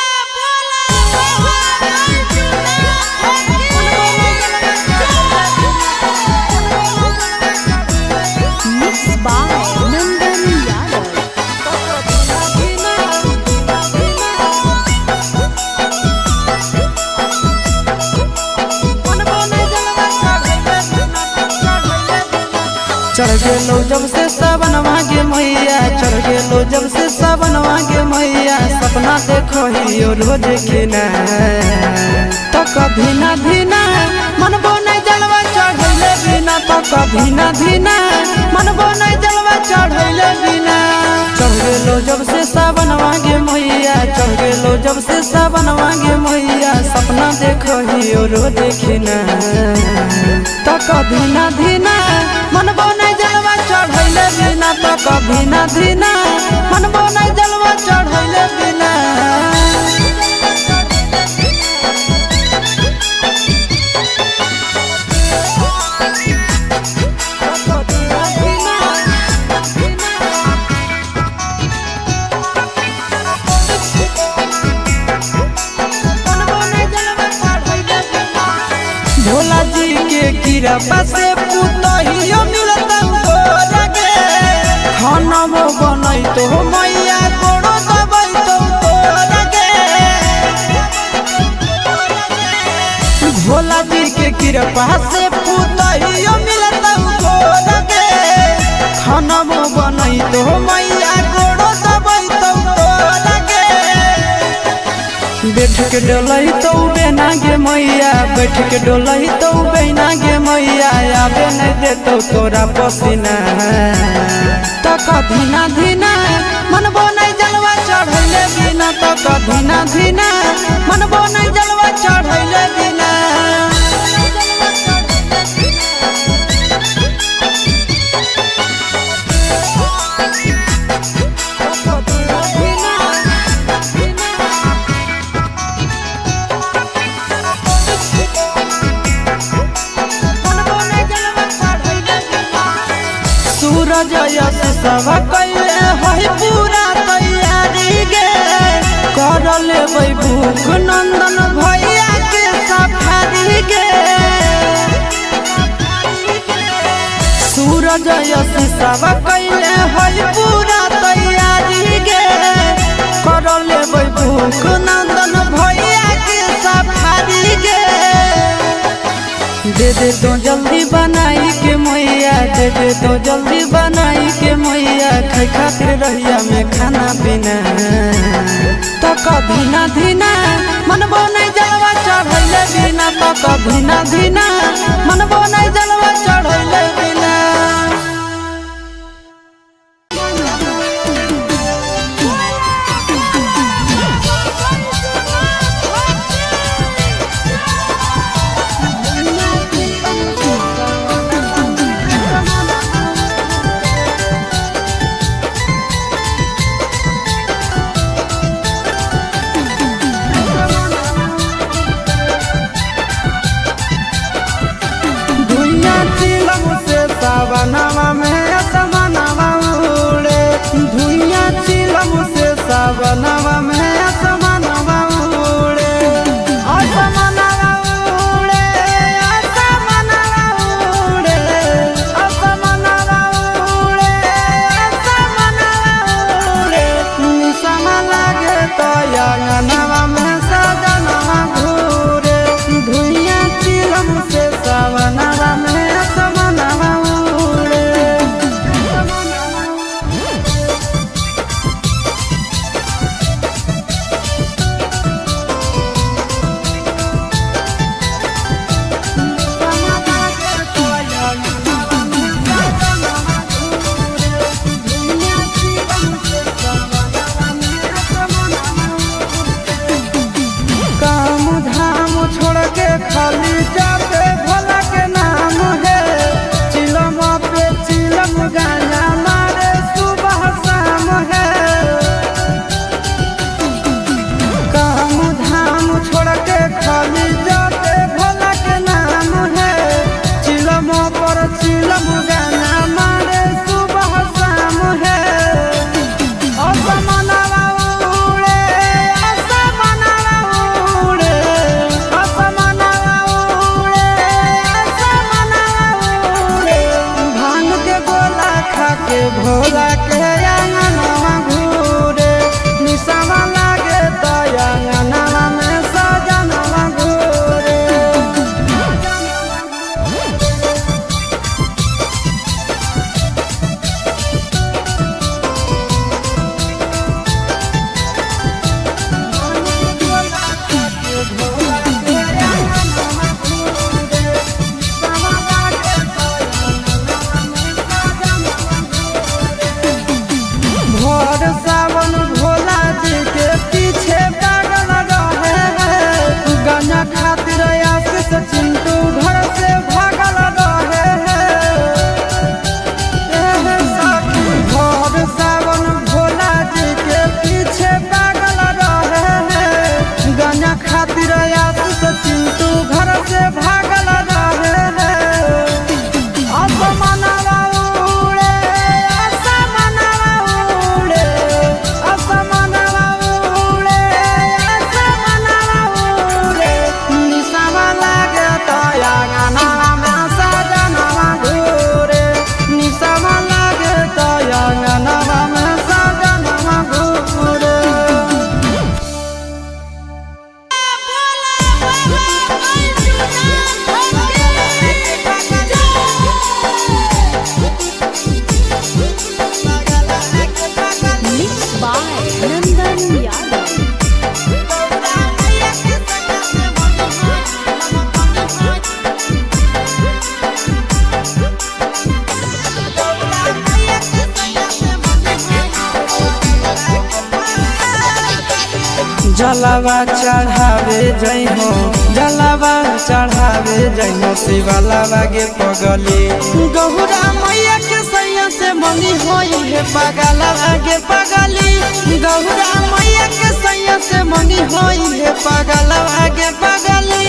चढ़ गेलो जब से सावनवा गे मैया चढ़ गेलो जब से सावनवा गे मैया सपना देखो ही रोज के ना तो कभी ना धीना मनबो नहीं जलवा चढ़ैले बिना तो कभी ना धीना मनबो नहीं जलवा चढ़ैले बिना चढ़ गेलो जब से सावनवा गे मैया चढ़ गेलो जब से सावनवा गे मैया सपना देखो ही रोज के ना तो कभी ना धीना मनबो नहीं जलवा चढ़ैले बिना तो कभी ना धीना मनबो नहीं जलवा चढ़ैले बिना भोला जी के कृपा से पुतहियो मिलत गोरा गे खाना बनई तो मैया गोड़ो दबई तो तोरा गे भोला जी के कृपा से पुतहियो मिलत गोरा गे खाना बनई तो मैया गोड़ो दबई तो तोरा गे बैठ के डोलही तो बेना गे मैया, बैठ के डोलही तो बेना गे मैया, आबे नहीं देतो तोरा पसीना। तक धीना धीना मनबो नहीं जलवा चढ़ैले बिना, तक धीना धीना मनबो नहीं जलवा चढ़ैले बिना। सूरज यश सब कैले है पूरा तैयारी गे, कर लेबै भूख नंदन भैया के सफारी गे। सूरज यश सब कैले है पूरा तैयारी गे, कर लेबै भूख नंदन भैया के सफारी गे। दे दे तो जल्दी बनाई के मैया, दे दे तो जल्दी बनाई के मैया, खाई खातिर रहिया में खाना पीना। तक धीना धीना मनबो नहीं जलवा चढ़ैले बिना, तक धीना धीना मनबो नहीं जलवा चढ़ैले बिना। सावनवा में असमनवा उड़े, धुइया चिलम से सावनवा में असमनवा उड़े, असमनवा उड़े, असमनवा उड़े, असमनवा उड़े, असमनवा उड़े। निशमा लागे तो अंगनवा में सजनवा घूरे, धुइया चिलम से सावनवा में खाली जाते भोला के नाम है, चिलम पे चिलम गाना मारे सुबह शाम है। काम धाम छोड़ के खाली जाते भोला के नाम है, चिलम पर चिलम गाना मारे सुबह शाम है। असमनवा उड़े, असमनवा उड़े, असमनवा भांग के गोला खा के भोला के अंगनवा घूरे, निशमा लागे तो अंगनवा में सजनवा घूरे। भोर सावन भोला जी के पीछे पागल रहे हैं, गाना खातिर आशीष चिंटू घर से भागल रहे हैं। भोर सावन भोला जी के पीछे पागल रहे हैं, गाना खातिर आशीष चिंटू घर से भागल रहे हैं। असमनवा उड़े, असमनवा उड़े, असमनवा उड़े, असमनवा उड़े। निशमा लागे तो अंगनवा में सजनवा घूरे, निशमा लागे तो अंगनवा में सजनवा घूरे। बोला जलावा चढ़ावे जइहो जलावा चढ़ावे जइहो शिवालावा गे पगली गौरा मैया के सैया से मंगी होई है पगलावा गे पगली गौरा मैया के सैया से मंगी होई है पगलावा गे पगली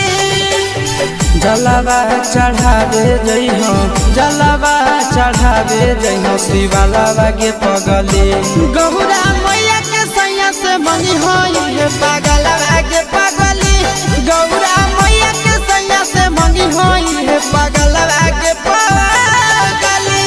जलावा चढ़ावे जइहो जलावा चढ़ावे जइहो शिवालावा गे पगली गौरा मैया के सैया से मंगी होई है पगलावा गे पगली गौरा मैया के सैया से मंगी होई है पगलावा गे पगली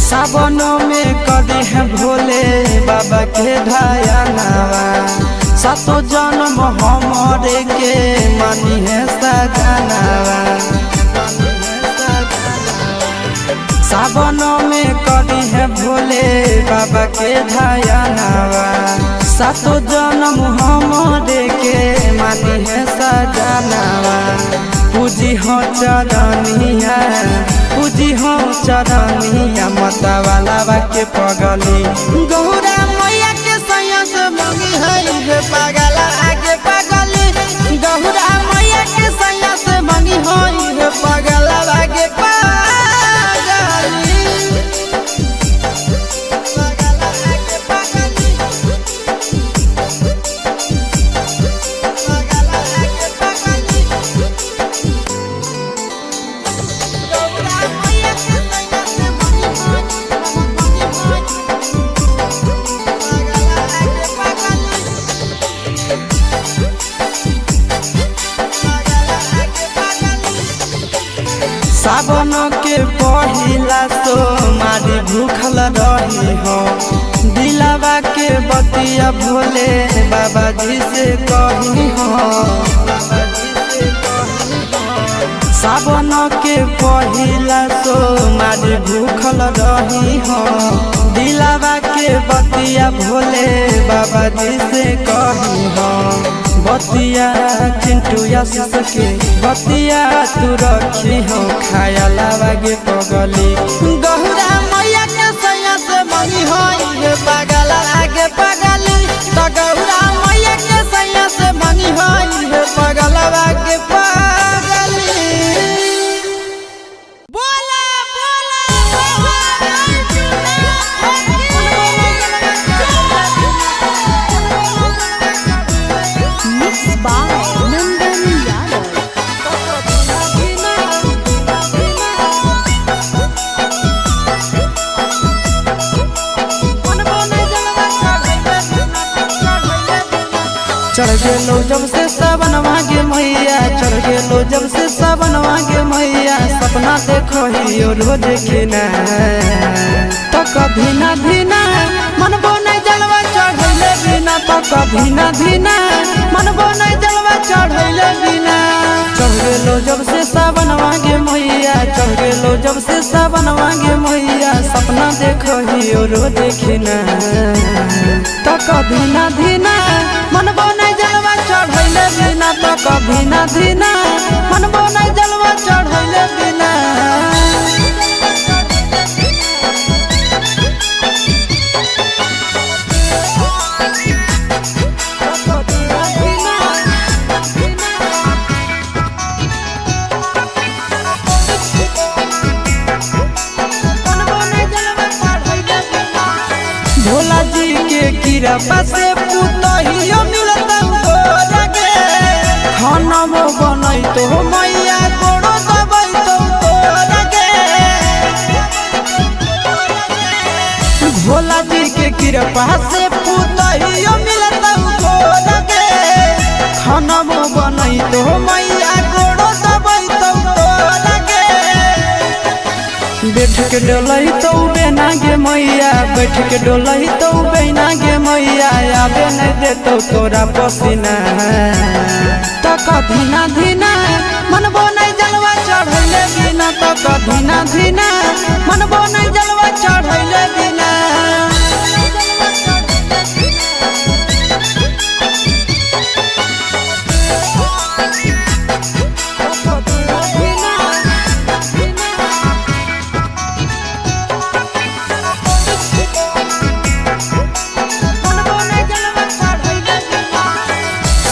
सावनों में कदी है भोले बाबा के ढायानावा सातो जन्म हमरे के मानी है सजनावा सावनों में कदी है भोले बाबा के ढायानावा सातो जन्म हमरे के मानी है सजनावा पूजी हो चरनिया पूजी हो चरनिया माता वाला के पगली गौरा मैया के सैया से मंगी है पगला आगे पगली गौरा मैया के सैया से मंगी है पगला आगे पगली सावन के पहिला तो मारी भूखल रही हो दिलावा के बतिया भोले बाबा जी से कही हो सावन के पहिला तो मारी भूखल रही हो दिलावा के बतिया भोले बाबा जी से कही हो बतिया चिंटू आशीष के बतिया तू रखी हो खाया लावा गे पगली गौरा मैया के सैया से मंगी होई पगला आगे पगली तो गौरा मैया के सैया से मंगी होई पगला आगे पगली बोला चढ़ गेलो जब से सावन मांगे मैया चढ़ गेलो जब से सावन मांगे मैया सपना देखो ही रोज खिना तो कभी ना धीना मनबो नहीं जलवा चढ़ैले बिना तो कभी ना धीना मनबो नहीं जलवा चढ़ैले बिना चढ़ गेलो जब से सावन मांगे मैया चढ़ गेलो जब से सावन मांगे मैया सपना देखो ही रोज खिना तो कभी ना धीना मनबो नहीं जलवा चढ़ैले बिना तो कभी ना धीना मनबो नहीं जलवा चढ़ैले बिना भोला जी के कृपा से पुतहियो मिलता लगे खाना बनई तो मैया गोड़ो दबई तो लगे भोला जी के कृपा से पुतहियो मिलता लगे खाना बनई तो मैया गोड़ो दबई तो लगे बैठ के डोलही तो बेना गे मैया, बैठ के डोलही तो बेना गे मैया, आबे नहीं देतो तोरा पसीना। तक धीना धीना मनबो नहीं जलवा चढ़ैले बिना, तक धीना धीना मनबो नहीं जलवा चढ़ैले बिना।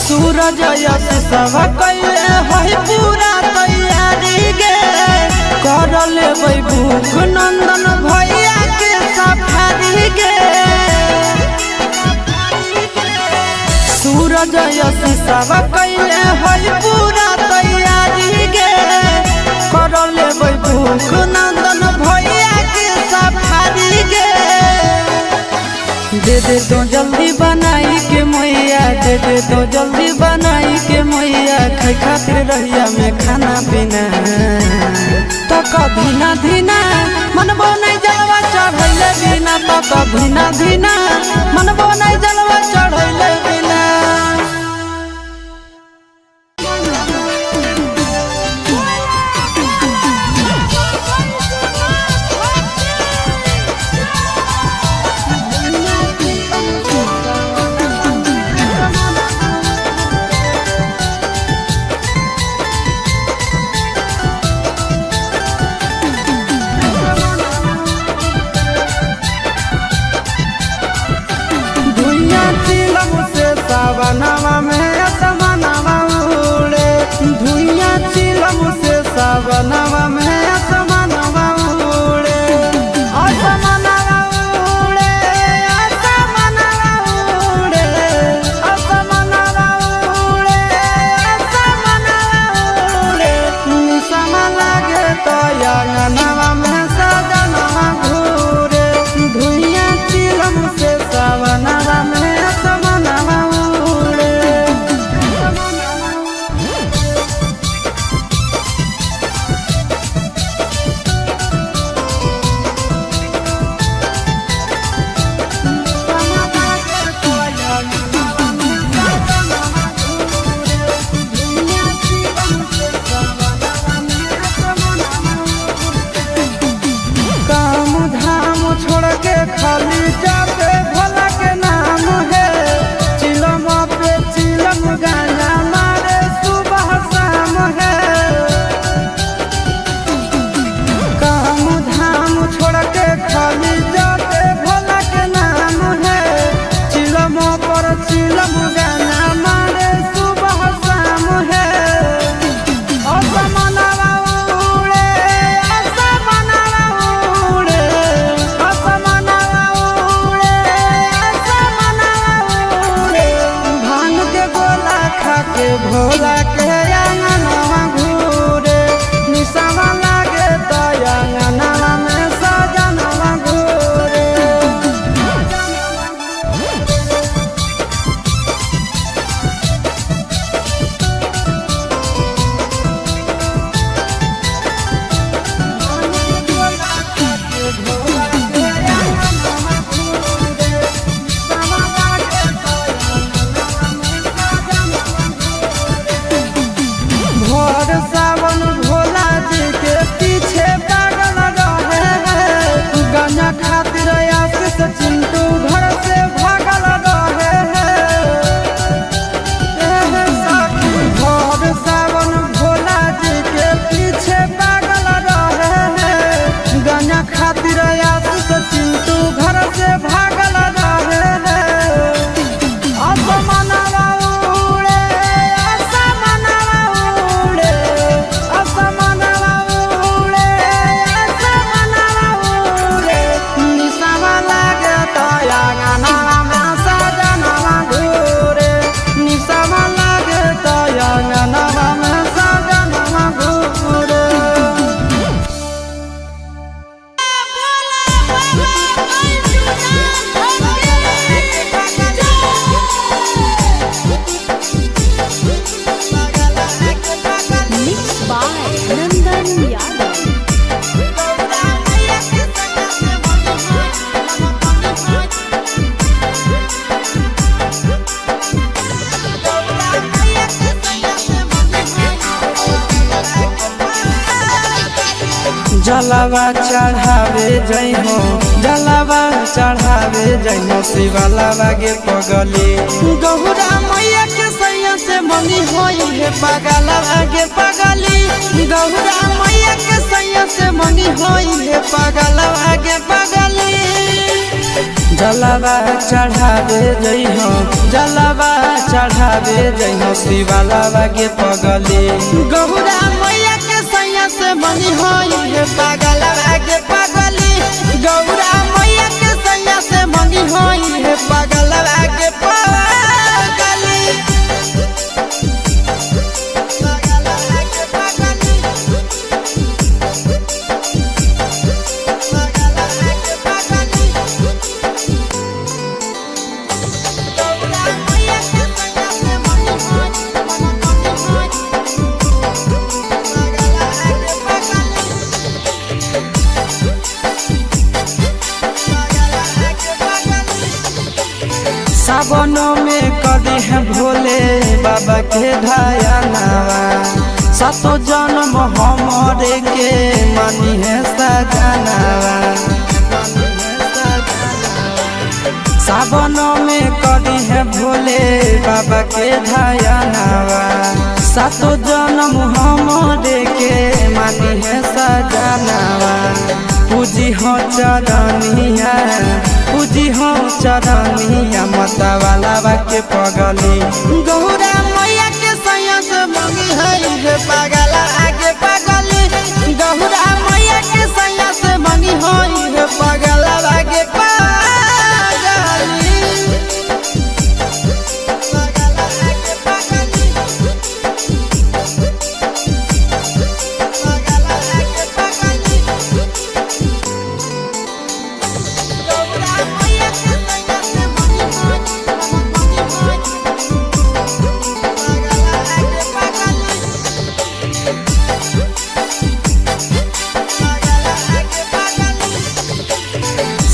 सूरज यश सब कैले है पूरा तैयारी गे, कर लेबै भूख नंदन भैया के सफारी गे। सूरज यश सब कैले है पूरा तैयारी गे, कर लेबै भूख नंदन भैया के सफारी गे। दे दे तो जल्दी बनाई के मैया, दे दे तो जल्दी बनाई के मैया, खाई खातिर रहिया में खाना पीना। तक धीना धीना मनबो नहीं जलवा चढ़ैले बिना, तक धीना धीना मनबो नहीं जलवा चढ़ैले बिना। सावनवा में असमनवा उड़े, धुइया चिलम से सावनवा में असमनवा उड़े, असमनवा उड़े, असमनवा उड़े, असमनवा उड़े, असमनवा उड़े। निसम लागे तो अंगनवा में सजनवा घूरे, धुइया चिलम से सावनवा में खाली जाते भोला के नाम है, चिलम पे चिलम गाना मारे सुबह शाम है। काम धाम छोड़ के खाली जाते भोला के नाम है, चिलम पर चिलम गाना मारे सुबह शाम है। असमनवा उड़े, असमनवा उड़े, असमनवा जलावा चढ़ावे जइहो जलावा चढ़ावे जइहो शिवालावा गे पगली गौरा मैया के सैया से मंगी होई है पगलावा गे पगली गौरा मैया के सैया से मंगी होई है पगलावा गे पगली जलावा चढ़ावे जइहो जलावा चढ़ावे जइहो शिवालावा गे पगली गौरा मैया के सैया से मंगी होई है पगलावा गे पगली गौरा मैया के सैया से मंगी होई है पगलावा गे पगली सावनों में कदी है भोले बाबा के ढायानावा सातो जन्म हमरे के मानी है सजनावा सावनों में कदी है भोले बाबा के ढायानावा सातो जन्म हमरे के मानी है सजनावा पूजी हो चरनिया पूजी हो चरनिया मतवालावा के पगली गौरा मैया के सैया से मंगी है पगला आगे पगली गौरा मैया के सैया से मंगी है पगला आगे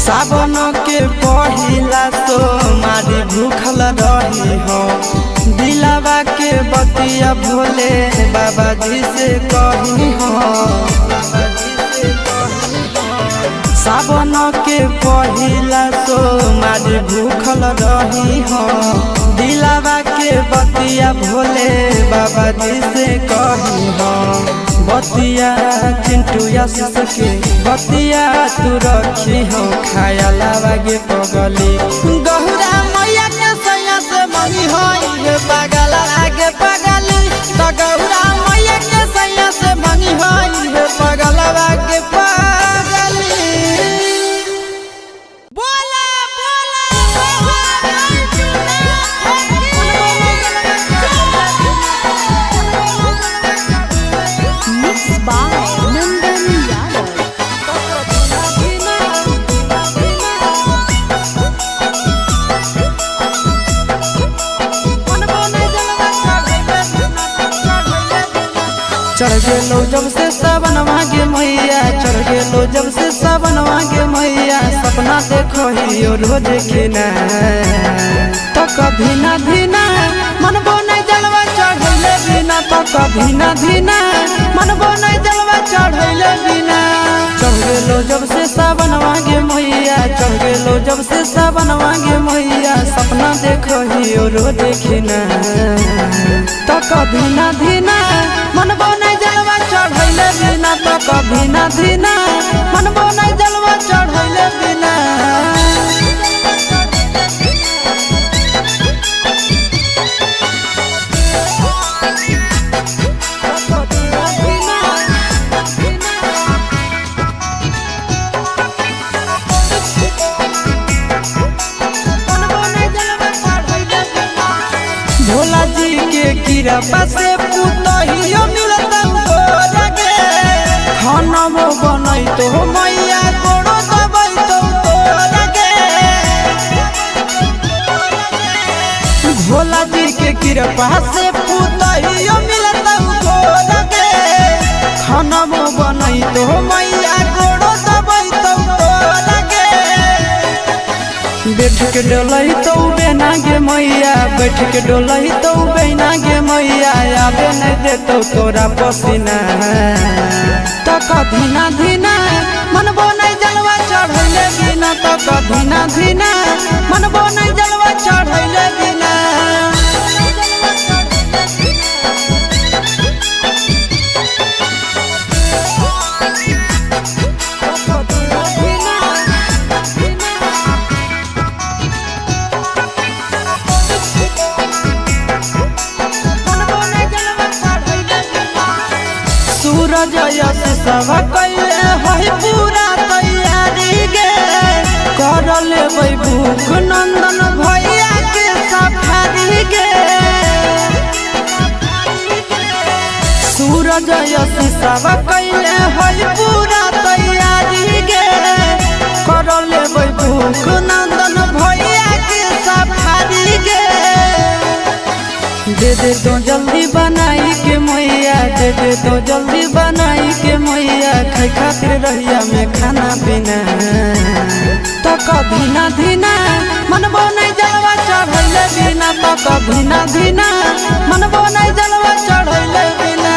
सावन के पहिला तो मारी भूखल रही हो दिलावा के बतिया भोले बाबा जी से कही हो सावन के पहिला तो मारी भूखल रही हो दिलावा के बतिया भोले बाबा जी से कही हो बतिया चिंटू आशीष के बतिया तू रखी हो खायालावा गे पगली गौरा मैया के सैया से मंगी होई पगला आगे पगली तो गौरा मैया के सैया से मंगी होई पगला आगे पगली बोला चढ़ गेलो जब से सावन मांगे मैया चढ़ गेलो जब से सावन मांगे मैया सपना देखो ही रोज खिना तो कभी ना धीना मनबो नहीं जलवा चढ़ैले बिना तो कभी ना धीना मनबो नहीं जलवा चढ़ैले बिना चढ़ गेलो जब से सावन मांगे मैया चढ़ गेलो जब से सावन मांगे मैया सपना देखो ही रोज खिना तो कभी ना धीना मनबो नहीं जलवा चढ़ैले बिना तो कभी ना धीना मनबो नहीं जलवा चढ़ैले बिना भोला जी के कृपा से पुतहियो मिलता लगे खानमो बनई तो मैया गोड़ो दबई तो लगे भोला जी के कृपा से पुतहियो मिलता लगे खानमो बनई तो मैया गोड़ो दबई तो लगे बैठ के डोलही तो बेना गे मैया बैठ के डोलही तो बेना गे मैया आबे नहीं देतो तोरा पसीना तो कभी ना धीना मनबो नहीं जलवा चढ़ैले बिना तो कधीना धीना मनबो नहीं जलवा चढ़ैले बिना सूरज यश सब कैले है पूरा तैयारी गे कर लेबै भूख नंदन भैया के सफारी गे सूरज यश सब कैले है पूरा तैयारी गे कर लेबै भूख नंदन भैया के सफारी गे दे दे तो जल्दी बनाई के मैया दे दे तो जल्दी बनाई के मैया खाई खातिर रहिया में खाना पीना तो कभी ना धीना मनबो नहीं जलवा चढ़ैले बिना तो कभी ना धीना मनबो नहीं जलवा चढ़ैले बिना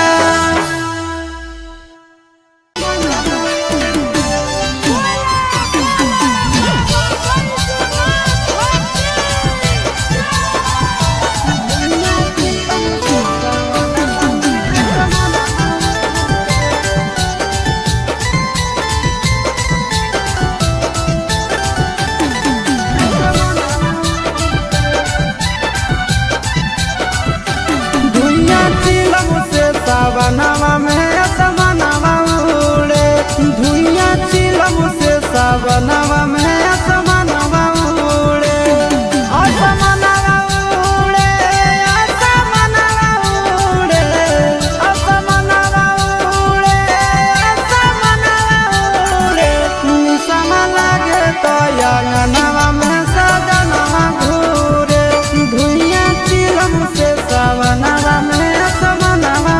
सावनवा में असमनवा उड़े धुइया चिलम से सावनवा में असमनवा उड़े असमनवा उड़े असमनवा उड़े असमनवा उड़े असमनवा उड़े निसम लागे तो अंगनवा में सजनवा घूरे धुइया चिलम से सावनवा में असमनवा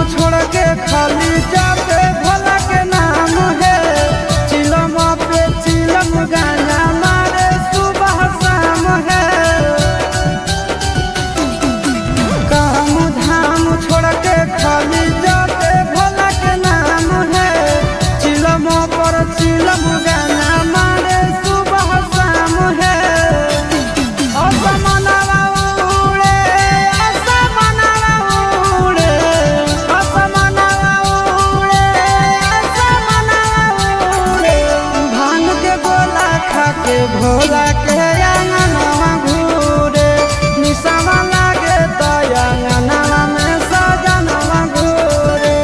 खाली जाते भोला के नाम है चिलम पे चिलम गाना मारे सुबह शाम है काम धाम छोड़ के खाली जाते भोला के नाम है चिलम पर चिलम गाना मारे सुबह शाम है असमनवा उड़े असमनवा उड़े के भोला के अंगनवा घूरे निसवा लागे तो अंगनवा में सजनवा घूरे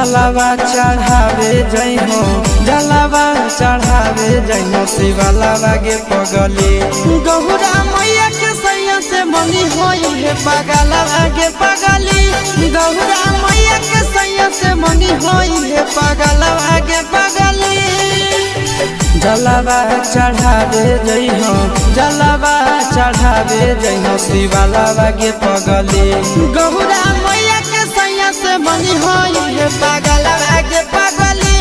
जलावा चढ़ावे जइहो जलावा चढ़ावे जइहो शिवलावा गे पगली गौरा मैया के सैया से मंगी होई है पगलावा गे पगली गौरा मैया के सैया से मंगी होई है पगलावा गे पगली जलावा चढ़ावे जइहो जलावा चढ़ावे जइहो शिवलावा गे पगली गौरा मैया के सैया से मंगी होई है पगलावा गे पगली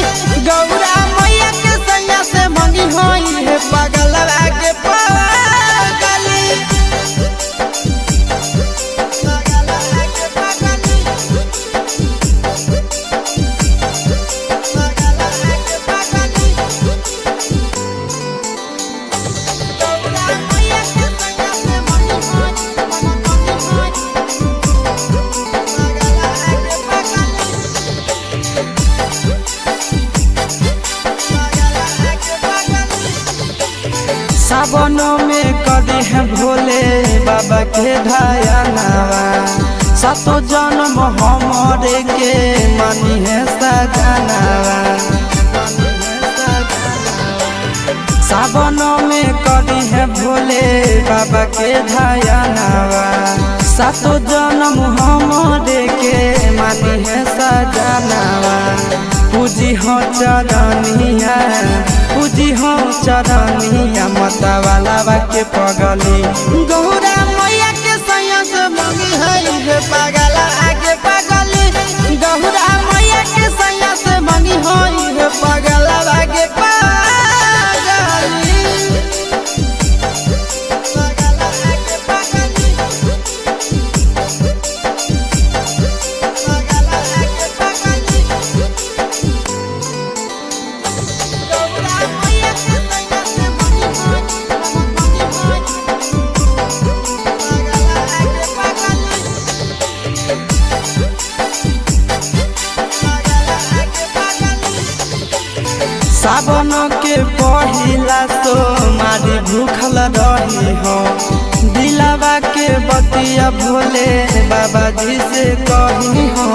गौरा मैया के सैया से मंगी होई है पगलावा गे पगली सावन में कदी है भोले बाबा के ढायनावा सातो जन्म हमरे के मानी है सजनावा सावन में कदी है भोले बाबा के ढायनावा सातो जन्म हमरे के मानी है सजनावा पूजी हो चरनिया पूजी हो चरनिया मतवालावा के पगली गौरा मैया के सैया से मंगी है पगला आगे पगली गौरा मैया के सैया से मंगी है पगला आगे पगली सावन के पहिला तो मारी भूखल रही हो दिलावा के बतिया भोले बाबा जी से कही हो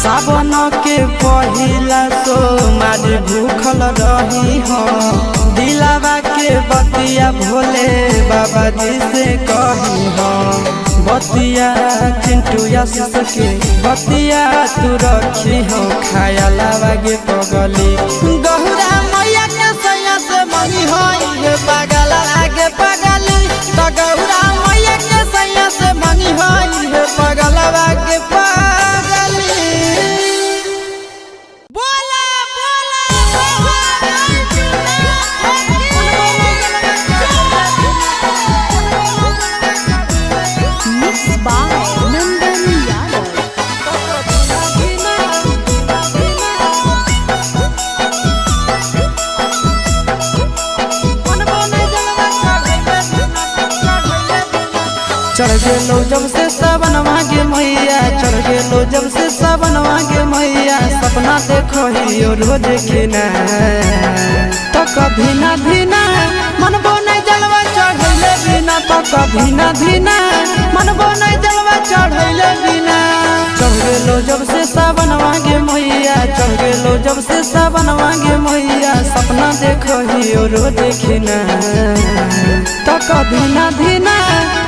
सावन के पहिला तो मारी भूखल रही हो दिलावा के बतिया भोले बाबा जी से कही हो बतिया चिंटू यासिस के बतिया तू रखी हो खायलावा गे पगली गौरा मैया के सैया से मंगी होई है पगला आगे पगली तो गौरा मैया के सैया से मंगी होई है पगला आगे पगली बोला चढ़ गेलो जब से सावन मांगे मैया चढ़ गेलो जब से सावन मांगे मैया सपना देखो ही रोज खिना तो कभी ना धीना मनबो नहीं जलवा चढ़ैले बिना तो कभी ना धीना मनबो नहीं जलवा चढ़ैले बिना चढ़ गेलो जब से सावन मांगे मैया चढ़ गेलो जब से सावन मांगे मैया सपना देखो ही रोज खिना तो कभी ना धीना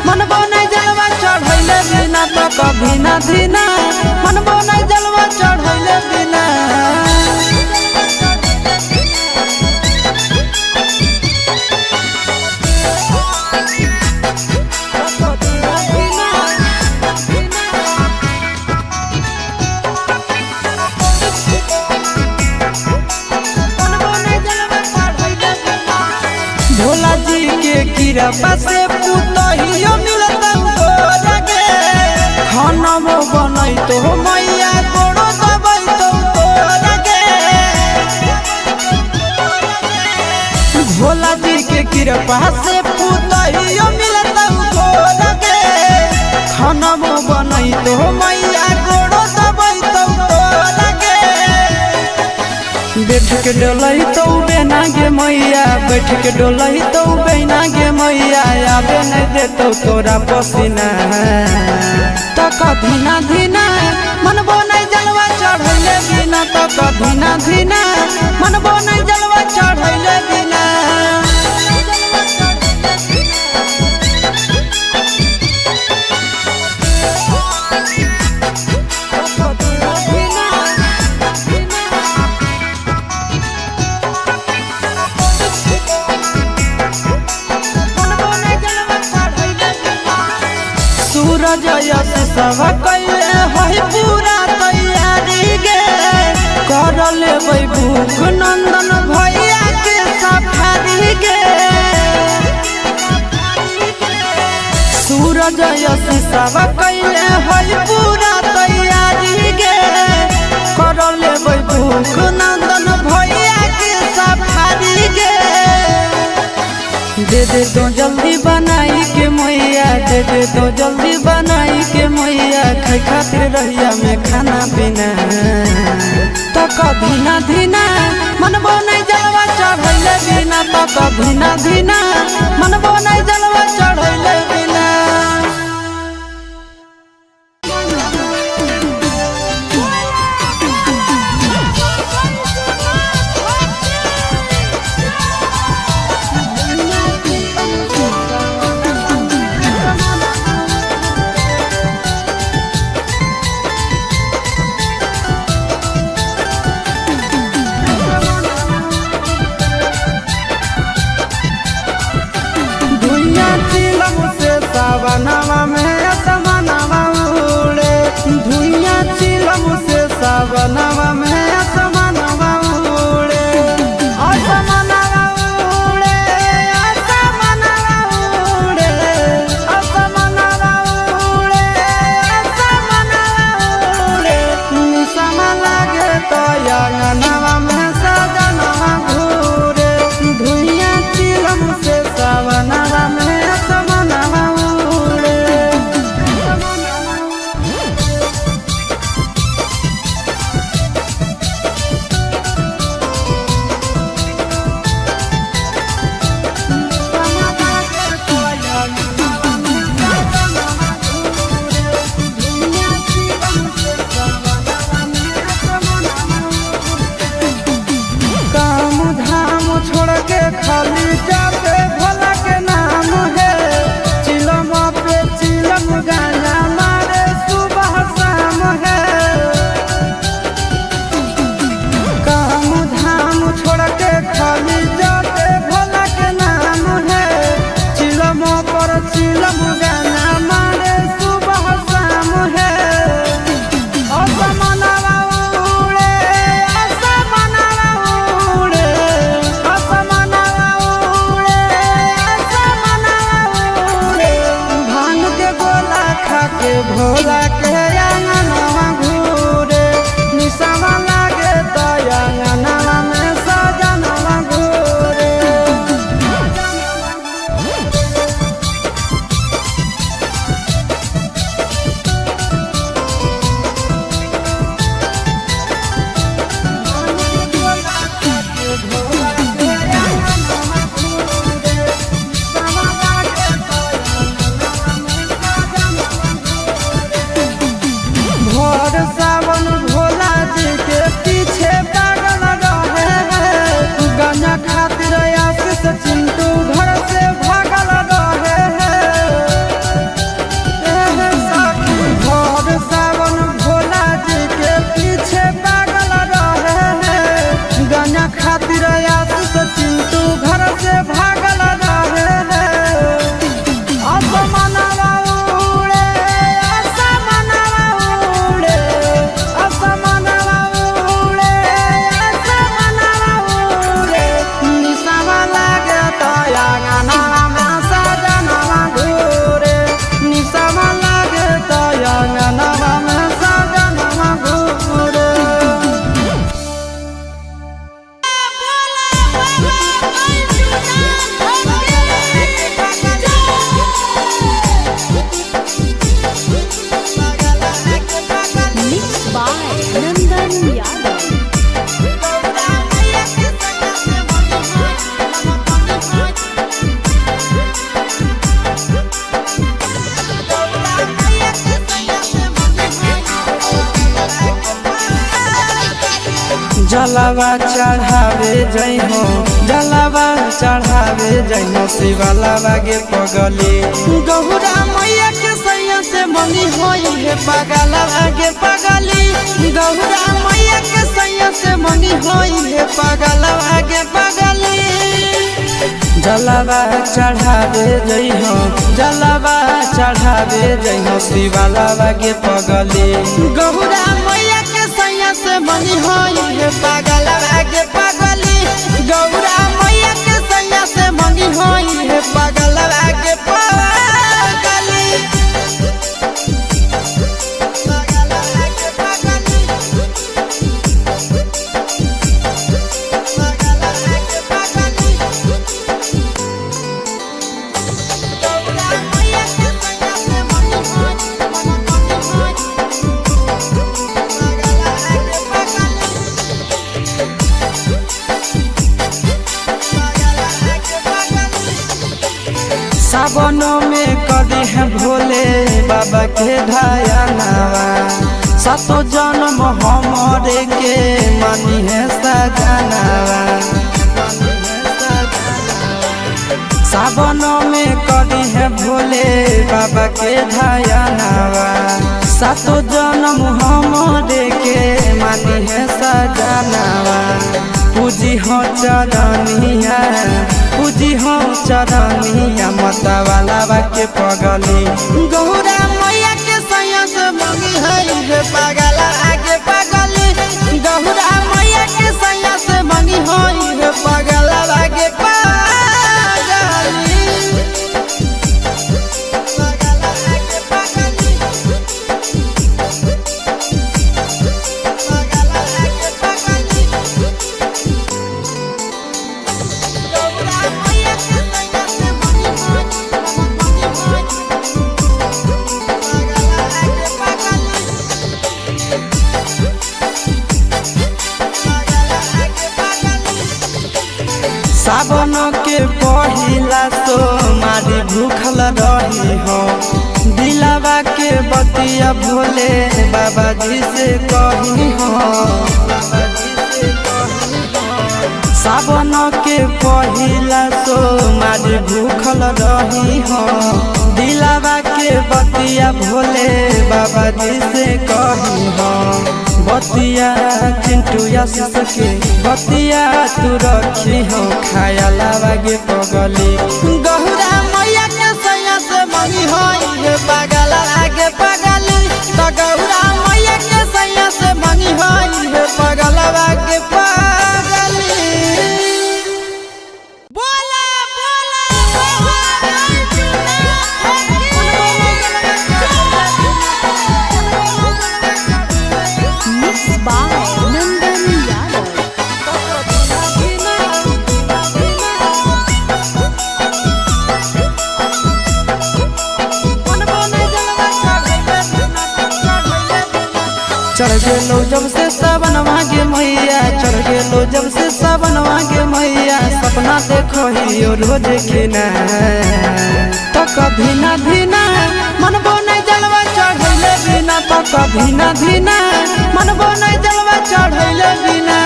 मनबो नहीं जलवा चढ़ैले बिना तो कभी ना धीना मनबो नहीं जलवा चढ़ैले बिना भोला जी के कृपा से पुतहियो मिलता लगे खाना बनई तो मैया गोड़ो दबई तो लगे भोला जी के कृपा से पुतहियो मिलता लगे खाना बनई तो मैया गोड़ो दबई तो लगे बैठ के डोलई तो बेना गे मैया बैठ के डोलई तो बेना गे मैया आबे नहीं दे तो तोरा पसीना तो कधीना धीना मन बोनै जलवा चढ़ैले बिना तो कधीना धीना मन बोनै जलवा चढ़ैले बिना सूरज यश सब कैले है पूरा तैयारी गे कर लेबै भूख नंदन भैया के सफारी गे सूरज यश सब कैले है पूरा तैयारी गे कर लेबै भूख नंदन भैया के सफारी गे दे दे तो जल्दी बनाई के मैया दे दे तो जल्दी बनाई के मैया खाई खातिर रहिया में खाना पीना तो कधीना धीना मन बोनै जलवा चढ़ैले बिना तो कधीना धीना मन बोनै जलवा चढ़ैले बिना सावनवा में असमनवा उड़े धुइया चिलम से सावनवा में असमनवा उड़े असमनवा उड़े असमनवा उड़े असमनवा उड़े असमनवा उड़े निसम लागे तो अंगनवा में सजनवा घूरे धुइया चिलम से सावनवा में जलावा चढ़ावे जई हो जलावा चढ़ावे जई हो शिवालावा गे पगली गौरा मैया के सैया से मंगी होई है पगलावा गे पगली गौरा मैया के सैया से मंगी होई है पगलावा गे पगली जलावा चढ़ावे जई हो जलावा चढ़ावे जई हो शिवालावा गे पगली गौरा मैया के सैया से मंगी होई है पगलावा गे पगली गौरा मैया के सैया से मंगी होई है पगलावा गे पगली सावनों में कदी है भोले बाबा के ढायानावा सातो जन्म हमारे के मानी है सजनावा सावनों में कदी है भोले बाबा के ढायानावा सातो जन्म हमारे के मानी है सजनावा पूजी हो चरनिया पूजी हो चरनिया मतवाला के पगली गौरा मैया के सैया से मंगी है पगला आगे पगली गौरा मैया के सैया से मंगी है पगला आगे पगली सावन के पहिला तो मारी भूखल रही हो दिलावा के बतिया भोले बाबा जी से कही हो सावन के पहिला तो मारी भूखल रही हो दिलावा के बतिया भोले बाबा जी से कही हो बतिया चिंटू के बतिया तू रखी हो खाया लागे पगली गौरा मैया के सैया से मंगी होई पगला आगे पगली तो गौरा मैया के सैया से मंगी होई पगला आगे पगली बोला चढ़ गेलो जब से सावन मांगे मैया चढ़ गेलो जब से सावन मांगे मैया सपना देखो ही रोज खिना तो कभी ना धीना मनबो नहीं जलवा चढ़ैले बिना तो कभी ना धीना मनबो नहीं जलवा चढ़ैले बिना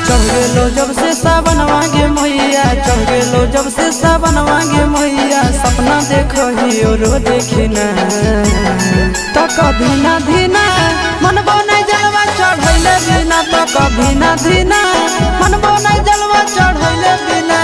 चढ़ गेलो जब से सावन मांगे मैया चढ़ गेलो जब से सावन मांगे मैया सपना देखो ही रोज खिना तो कभी ना धीना मनबो चढ़ैले बिना तो कभी ना धीना मनबो नहीं जलवा चढ़ैले बिना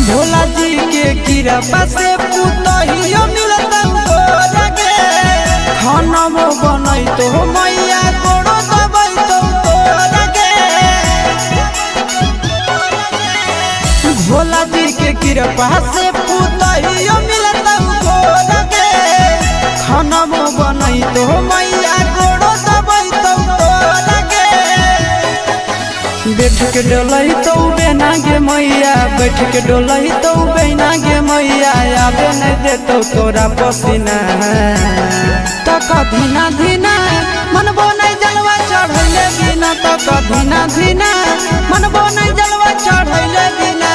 भोला जी के कृपा से पुतहियो मिलता खाना बनाई तो मैया गोड़ो दबाई तो लगे भोला जी के कृपा से पुतहियो मिलता लगे खाना बनाई तो मैया गोड़ो दबाई तो लगे बैठ के डोलही तो बेना गे मैया बैठ के डोलही तो बेना गे मैया आबे नहीं देतो तोरा पसीना तक धीना धीना मनबो नहीं जलवा चढ़ैले बिना तक धीना धीना मनबो नहीं जलवा चढ़ैले बिना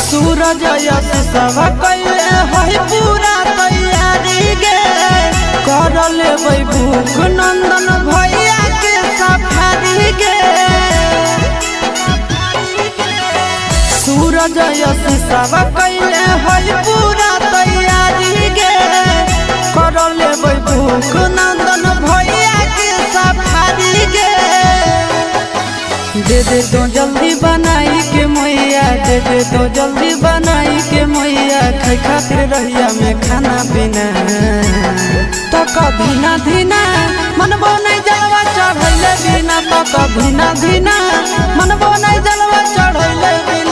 सूरज यश सब कैले है पूरा तैयारी गे कर लेबै भूख नंदन भैया के सफारी गे सूरज यश सब कैले है पूरा तैयारी गे कर लेबै भूख नंदन भैया के सफारी गे दे दे तो जल्दी बनाई के मैया दे दे तो जल्दी बनाई के मैया खाई खातिर रहिया में खाना पीना तक धीना धीना मनबो नहीं जलवा चढ़ैले बिना तक धीना धीना मनबो नहीं जलवा चढ़ैले बिना।